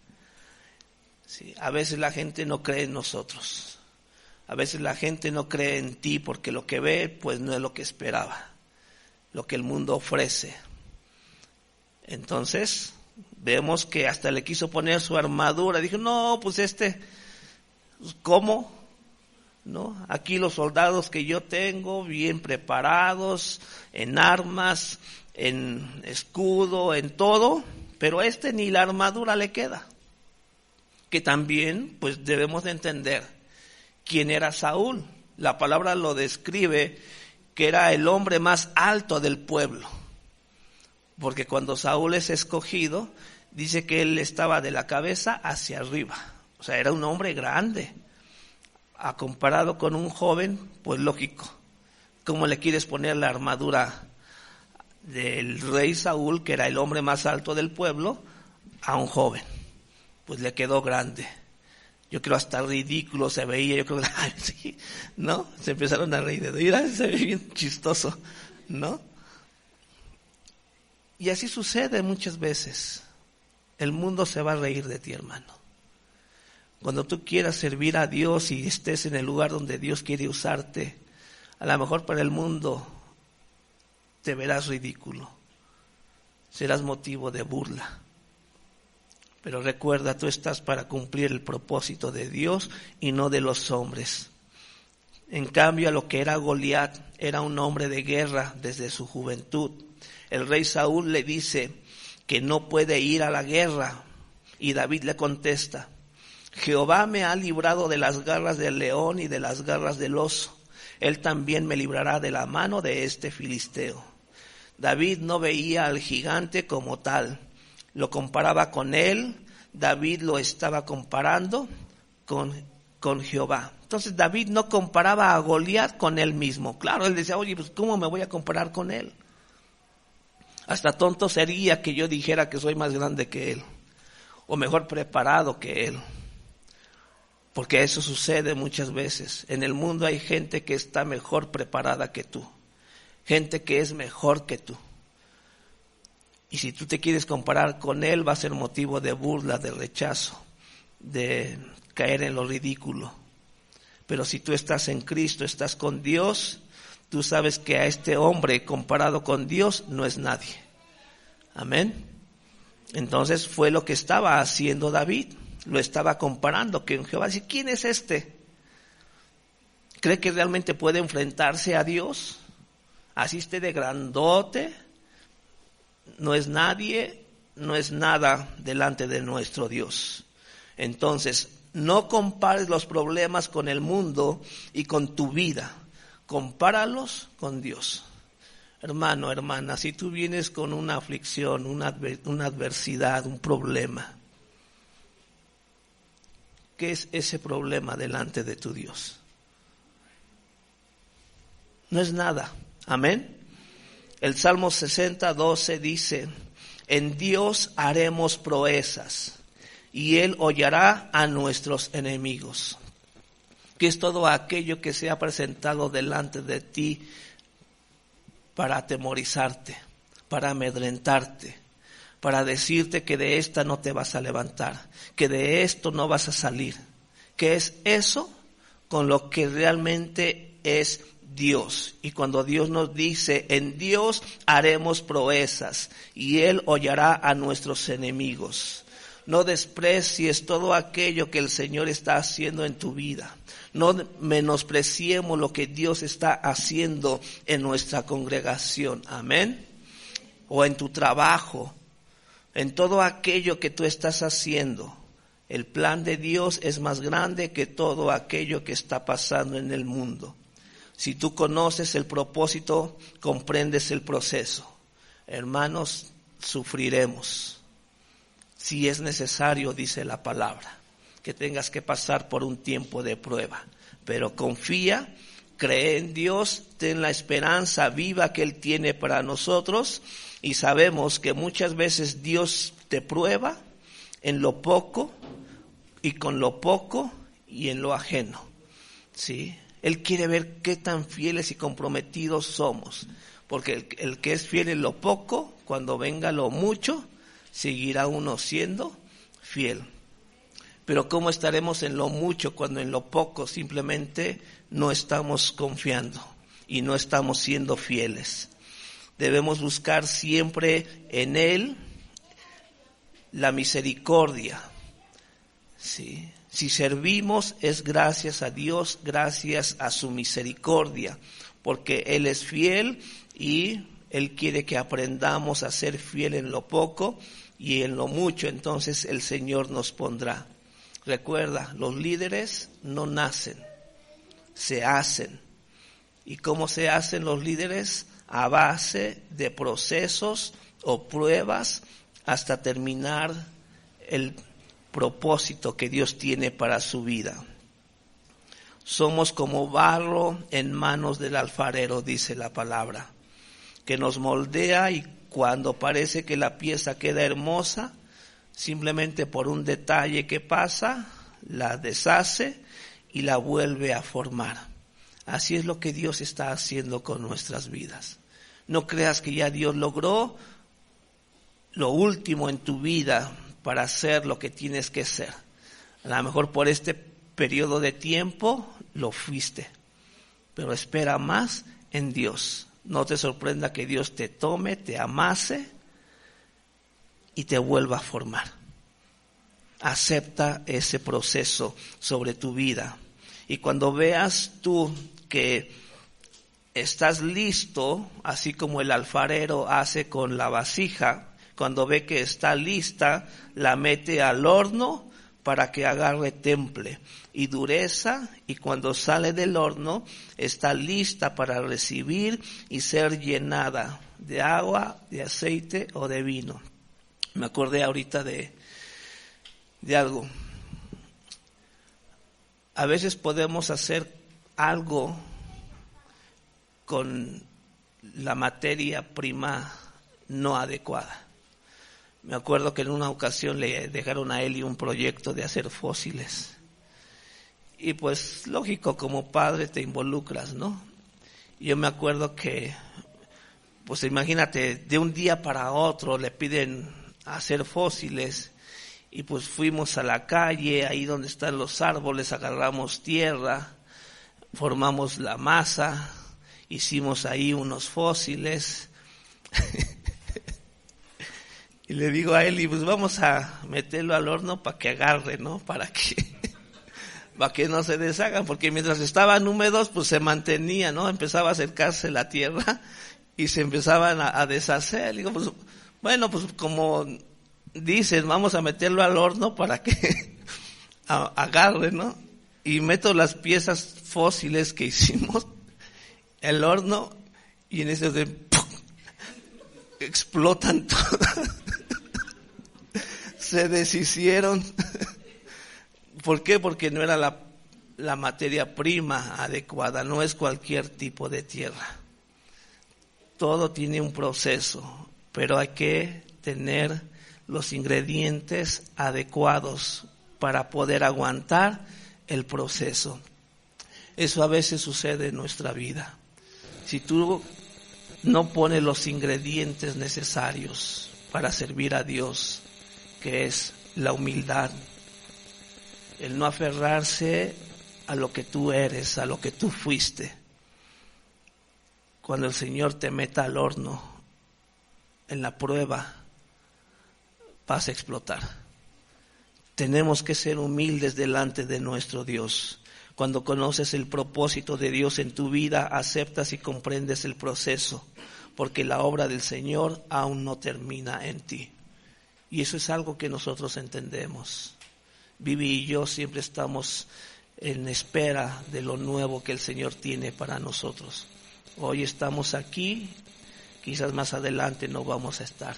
Sí, a veces la gente no cree en nosotros. A veces la gente no cree en ti porque lo que ve pues no es lo que esperaba, lo que el mundo ofrece. Entonces vemos que hasta le quiso poner su armadura. Dijo, no, pues ¿cómo? ¿No? Aquí los soldados que yo tengo, bien preparados, en armas, en escudo, en todo, pero ni la armadura le queda. Que también, pues debemos de entender quién era Saúl. La palabra lo describe que era el hombre más alto del pueblo. Porque cuando Saúl es escogido, dice que él estaba de la cabeza hacia arriba. O sea, era un hombre grande. A comparado con un joven, pues lógico. ¿Cómo le quieres poner la armadura del rey Saúl, que era el hombre más alto del pueblo, a un joven? Pues le quedó grande. Yo creo hasta ridículo se veía. Yo creo que, sí, ¿no? Se empezaron a reír de mira, se ve bien chistoso, ¿no? Y así sucede muchas veces. El mundo se va a reír de ti, hermano. Cuando tú quieras servir a Dios y estés en el lugar donde Dios quiere usarte, a lo mejor para el mundo te verás ridículo. Serás motivo de burla. Pero recuerda, tú estás para cumplir el propósito de Dios y no de los hombres. En cambio, a lo que era Goliat, era un hombre de guerra desde su juventud. El rey Saúl le dice que no puede ir a la guerra y David le contesta, Jehová me ha librado de las garras del león y de las garras del oso. Él también me librará de la mano de este filisteo. David no veía al gigante como tal. Lo comparaba con él, David lo estaba comparando con Jehová. Entonces David no comparaba a Goliat con él mismo. Claro, él decía, oye, pues ¿cómo me voy a comparar con él? Hasta tonto sería que yo dijera que soy más grande que él, o mejor preparado que él. Porque eso sucede muchas veces. En el mundo hay gente que está mejor preparada que tú, gente que es mejor que tú. Y si tú te quieres comparar con él, va a ser motivo de burla, de rechazo, de caer en lo ridículo. Pero si tú estás en Cristo, estás con Dios, tú sabes que a este hombre comparado con Dios no es nadie. Amén. Entonces fue lo que estaba haciendo David. Lo estaba comparando con Jehová. Dice, ¿quién es este? ¿Cree que realmente puede enfrentarse a Dios? Así esté de grandote. No es nadie, no es nada delante de nuestro Dios. Entonces, no compares los problemas con el mundo y con tu vida. Compáralos con Dios. Hermano, hermana, si tú vienes con una aflicción, una adversidad, un problema, ¿qué es ese problema delante de tu Dios? No es nada. Amén. El Salmo 60:12 dice, en Dios haremos proezas y Él hollará a nuestros enemigos. Que es todo aquello que se ha presentado delante de ti para atemorizarte, para amedrentarte, para decirte que de esta no te vas a levantar, que de esto no vas a salir. ¿Qué es eso? Con lo que realmente es Dios. Y cuando Dios nos dice, en Dios haremos proezas y Él hollará a nuestros enemigos. No desprecies todo aquello que el Señor está haciendo en tu vida. No menospreciemos lo que Dios está haciendo en nuestra congregación. Amén. O en tu trabajo, en todo aquello que tú estás haciendo. El plan de Dios es más grande que todo aquello que está pasando en el mundo. Si tú conoces el propósito, comprendes el proceso. Hermanos, sufriremos. Si es necesario, dice la palabra, que tengas que pasar por un tiempo de prueba. Pero confía, cree en Dios, ten la esperanza viva que Él tiene para nosotros. Y sabemos que muchas veces Dios te prueba en lo poco y con lo poco y en lo ajeno. ¿Sí? Él quiere ver qué tan fieles y comprometidos somos. Porque el que es fiel en lo poco, cuando venga lo mucho, seguirá uno siendo fiel. Pero ¿cómo estaremos en lo mucho cuando en lo poco simplemente no estamos confiando y no estamos siendo fieles? Debemos buscar siempre en Él la misericordia. ¿Sí? Si servimos es gracias a Dios, gracias a su misericordia, porque Él es fiel y Él quiere que aprendamos a ser fiel en lo poco y en lo mucho, entonces el Señor nos pondrá. Recuerda, los líderes no nacen, se hacen. ¿Y cómo se hacen los líderes? A base de procesos o pruebas hasta terminar el propósito que Dios tiene para su vida. Somos como barro en manos del alfarero, dice la palabra, que nos moldea y cuando parece que la pieza queda hermosa, simplemente por un detalle que pasa, la deshace y la vuelve a formar. Así es lo que Dios está haciendo con nuestras vidas. No creas que ya Dios logró lo último en tu vida para hacer lo que tienes que ser. A lo mejor por este periodo de tiempo lo fuiste, pero espera más en Dios. No te sorprenda que Dios te tome, te amase y te vuelva a formar. Acepta ese proceso sobre tu vida. Y cuando veas tú que estás listo, así como el alfarero hace con la vasija, cuando ve que está lista, la mete al horno para que agarre temple y dureza, y cuando sale del horno está lista para recibir y ser llenada de agua, de aceite o de vino. Me acordé ahorita de algo. A veces podemos hacer algo con la materia prima no adecuada. Me acuerdo que en una ocasión le dejaron a Eli un proyecto de hacer fósiles. Y pues lógico, como padre te involucras, ¿no? Yo me acuerdo que, pues imagínate, de un día para otro le piden hacer fósiles. Y pues fuimos a la calle, ahí donde están los árboles, agarramos tierra, formamos la masa, hicimos ahí unos fósiles. Y le digo a Eli, pues vamos a meterlo al horno para que agarre, ¿no? Para que no se deshagan, porque mientras estaban húmedos, pues se mantenía, ¿no? Empezaba a acercarse la tierra y se empezaban a deshacer. Le digo, pues, bueno, pues como dicen, vamos a meterlo al horno para que agarre, ¿no? Y meto las piezas fósiles que hicimos, el horno, y en ese de ¡pum! Explotan todas. Se deshicieron. ¿Por qué? Porque no era la materia prima adecuada, no es cualquier tipo de tierra. Todo tiene un proceso, pero hay que tener los ingredientes adecuados para poder aguantar el proceso. Eso a veces sucede en nuestra vida. Si tú no pones los ingredientes necesarios para servir a Dios, que es la humildad, el no aferrarse a lo que tú eres, a lo que tú fuiste. Cuando el Señor te meta al horno, en la prueba, vas a explotar. Tenemos que ser humildes delante de nuestro Dios. Cuando conoces el propósito de Dios en tu vida, aceptas y comprendes el proceso, porque la obra del Señor aún no termina en ti. Y eso es algo que nosotros entendemos. Vivi y yo siempre estamos en espera de lo nuevo que el Señor tiene para nosotros. Hoy estamos aquí, quizás más adelante no vamos a estar,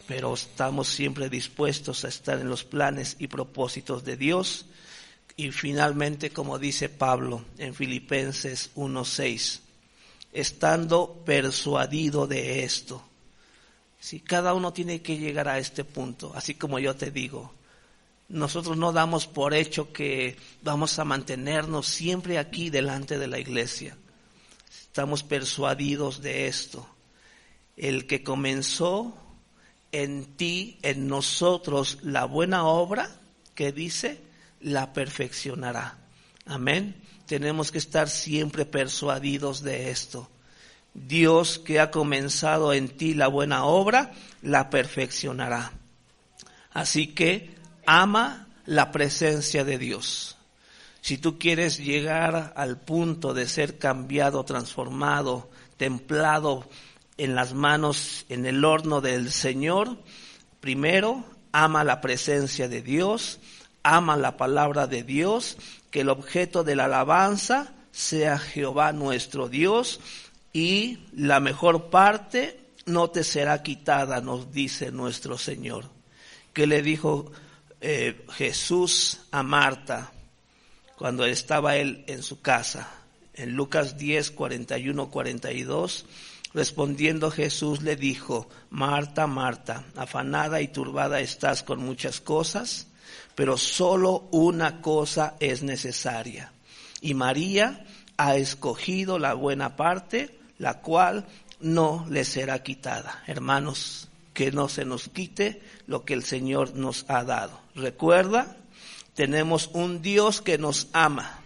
pero estamos siempre dispuestos a estar en los planes y propósitos de Dios. Y finalmente, como dice Pablo en Filipenses 1:6, estando persuadido de esto. Si cada uno tiene que llegar a este punto, así como yo te digo, nosotros no damos por hecho que vamos a mantenernos siempre aquí delante de la iglesia. Estamos persuadidos de esto. El que comenzó en ti, en nosotros, la buena obra, que dice, la perfeccionará. Amén. Tenemos que estar siempre persuadidos de esto. Dios que ha comenzado en ti la buena obra, la perfeccionará. Así que ama la presencia de Dios. Si tú quieres llegar al punto de ser cambiado, transformado, templado en las manos, en el horno del Señor, primero ama la presencia de Dios, ama la palabra de Dios, que el objeto de la alabanza sea Jehová nuestro Dios, y la mejor parte no te será quitada, nos dice nuestro Señor. ¿Qué le dijo Jesús a Marta cuando estaba él en su casa? En Lucas 10, 41, 42, respondiendo Jesús le dijo: Marta, Marta, afanada y turbada estás con muchas cosas, pero solo una cosa es necesaria. Y María ha escogido la buena parte, la cual no le será quitada. Hermanos, que no se nos quite lo que el Señor nos ha dado. Recuerda, tenemos un Dios que nos ama,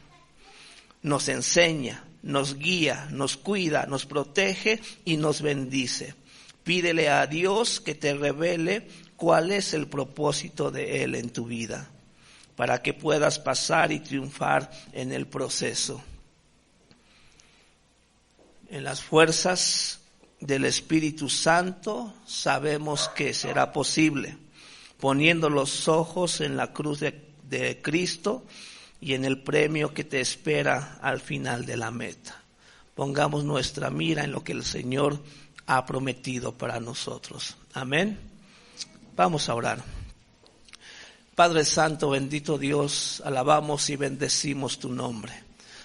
nos enseña, nos guía, nos cuida, nos protege y nos bendice. Pídele a Dios que te revele cuál es el propósito de Él en tu vida, para que puedas pasar y triunfar en el proceso. En las fuerzas del Espíritu Santo sabemos que será posible, poniendo los ojos en la cruz de Cristo y en el premio que te espera al final de la meta. Pongamos nuestra mira en lo que el Señor ha prometido para nosotros. Amén. Vamos a orar. Padre Santo, bendito Dios, alabamos y bendecimos tu nombre.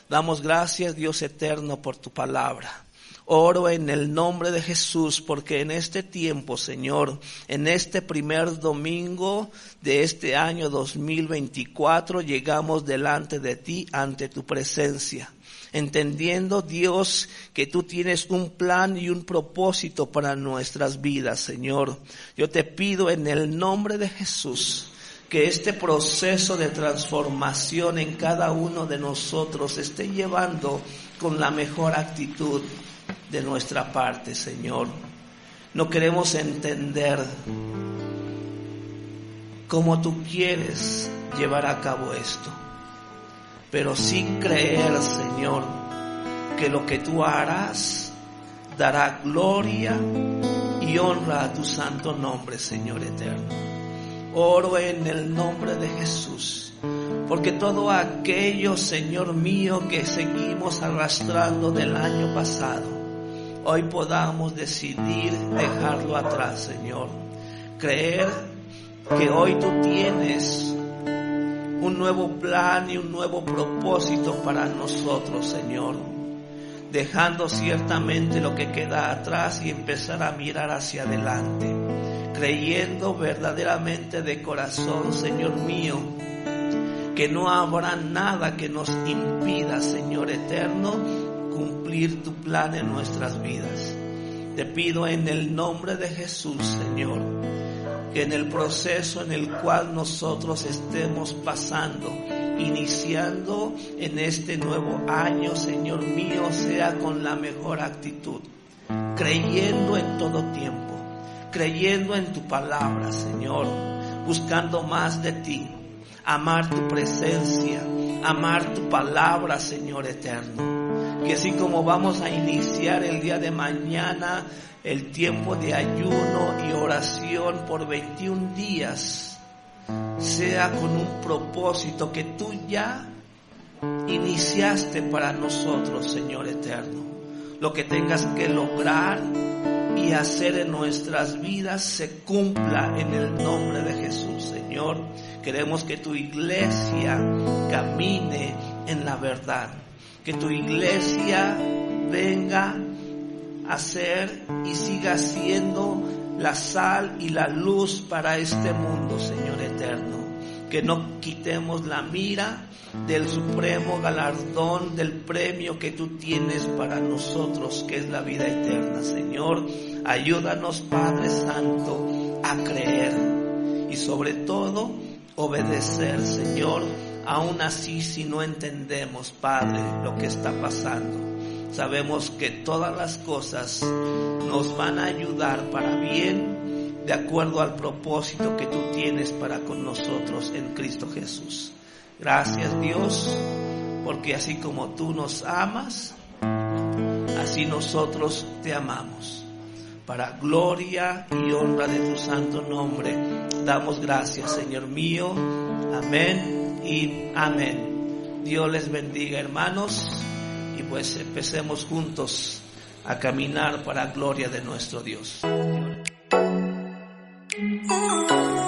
Damos gracias, Dios eterno, por tu palabra. Oro en el nombre de Jesús, porque en este tiempo, Señor, en este primer domingo de este año 2024, llegamos delante de ti, ante tu presencia, entendiendo, Dios, que tú tienes un plan y un propósito para nuestras vidas, Señor. Yo te pido en el nombre de Jesús que este proceso de transformación en cada uno de nosotros esté llevando con la mejor actitud de nuestra parte, Señor. No queremos entender cómo tú quieres llevar a cabo esto, pero sí creer, Señor, que lo que tú harás dará gloria y honra a tu santo nombre, Señor eterno. Oro en el nombre de Jesús, porque todo aquello, Señor mío, que seguimos arrastrando del año pasado, hoy podamos decidir dejarlo atrás, Señor. Creer que hoy tú tienes un nuevo plan y un nuevo propósito para nosotros, Señor. Dejando ciertamente lo que queda atrás y empezar a mirar hacia adelante. Creyendo verdaderamente de corazón, Señor mío, que no habrá nada que nos impida, Señor eterno, cumplir tu plan en nuestras vidas. Te pido en el nombre de Jesús, Señor, que en el proceso en el cual nosotros estemos pasando, iniciando en este nuevo año, Señor mío, sea con la mejor actitud, creyendo en todo tiempo, creyendo en tu palabra, Señor, buscando más de ti, amar tu presencia, amar tu palabra, Señor eterno. Que así como vamos a iniciar el día de mañana el tiempo de ayuno y oración por 21 días, sea con un propósito que tú ya iniciaste para nosotros, Señor eterno. Lo que tengas que lograr y hacer en nuestras vidas se cumpla en el nombre de Jesús, Señor. Queremos que tu iglesia camine en la verdad, que tu iglesia venga a ser y siga siendo la sal y la luz para este mundo, Señor eterno. Que no quitemos la mira del supremo galardón, del premio que tú tienes para nosotros, que es la vida eterna, Señor. Ayúdanos, Padre Santo, a creer y sobre todo obedecer, Señor, aún así si no entendemos, Padre, lo que está pasando. Sabemos que todas las cosas nos van a ayudar para bien, de acuerdo al propósito que tú tienes para con nosotros en Cristo Jesús. Gracias, Dios, porque así como tú nos amas, así nosotros te amamos. Para gloria y honra de tu santo nombre, damos gracias, Señor mío. Amén y amén. Dios les bendiga, hermanos, y pues empecemos juntos a caminar para gloria de nuestro Dios. Oh.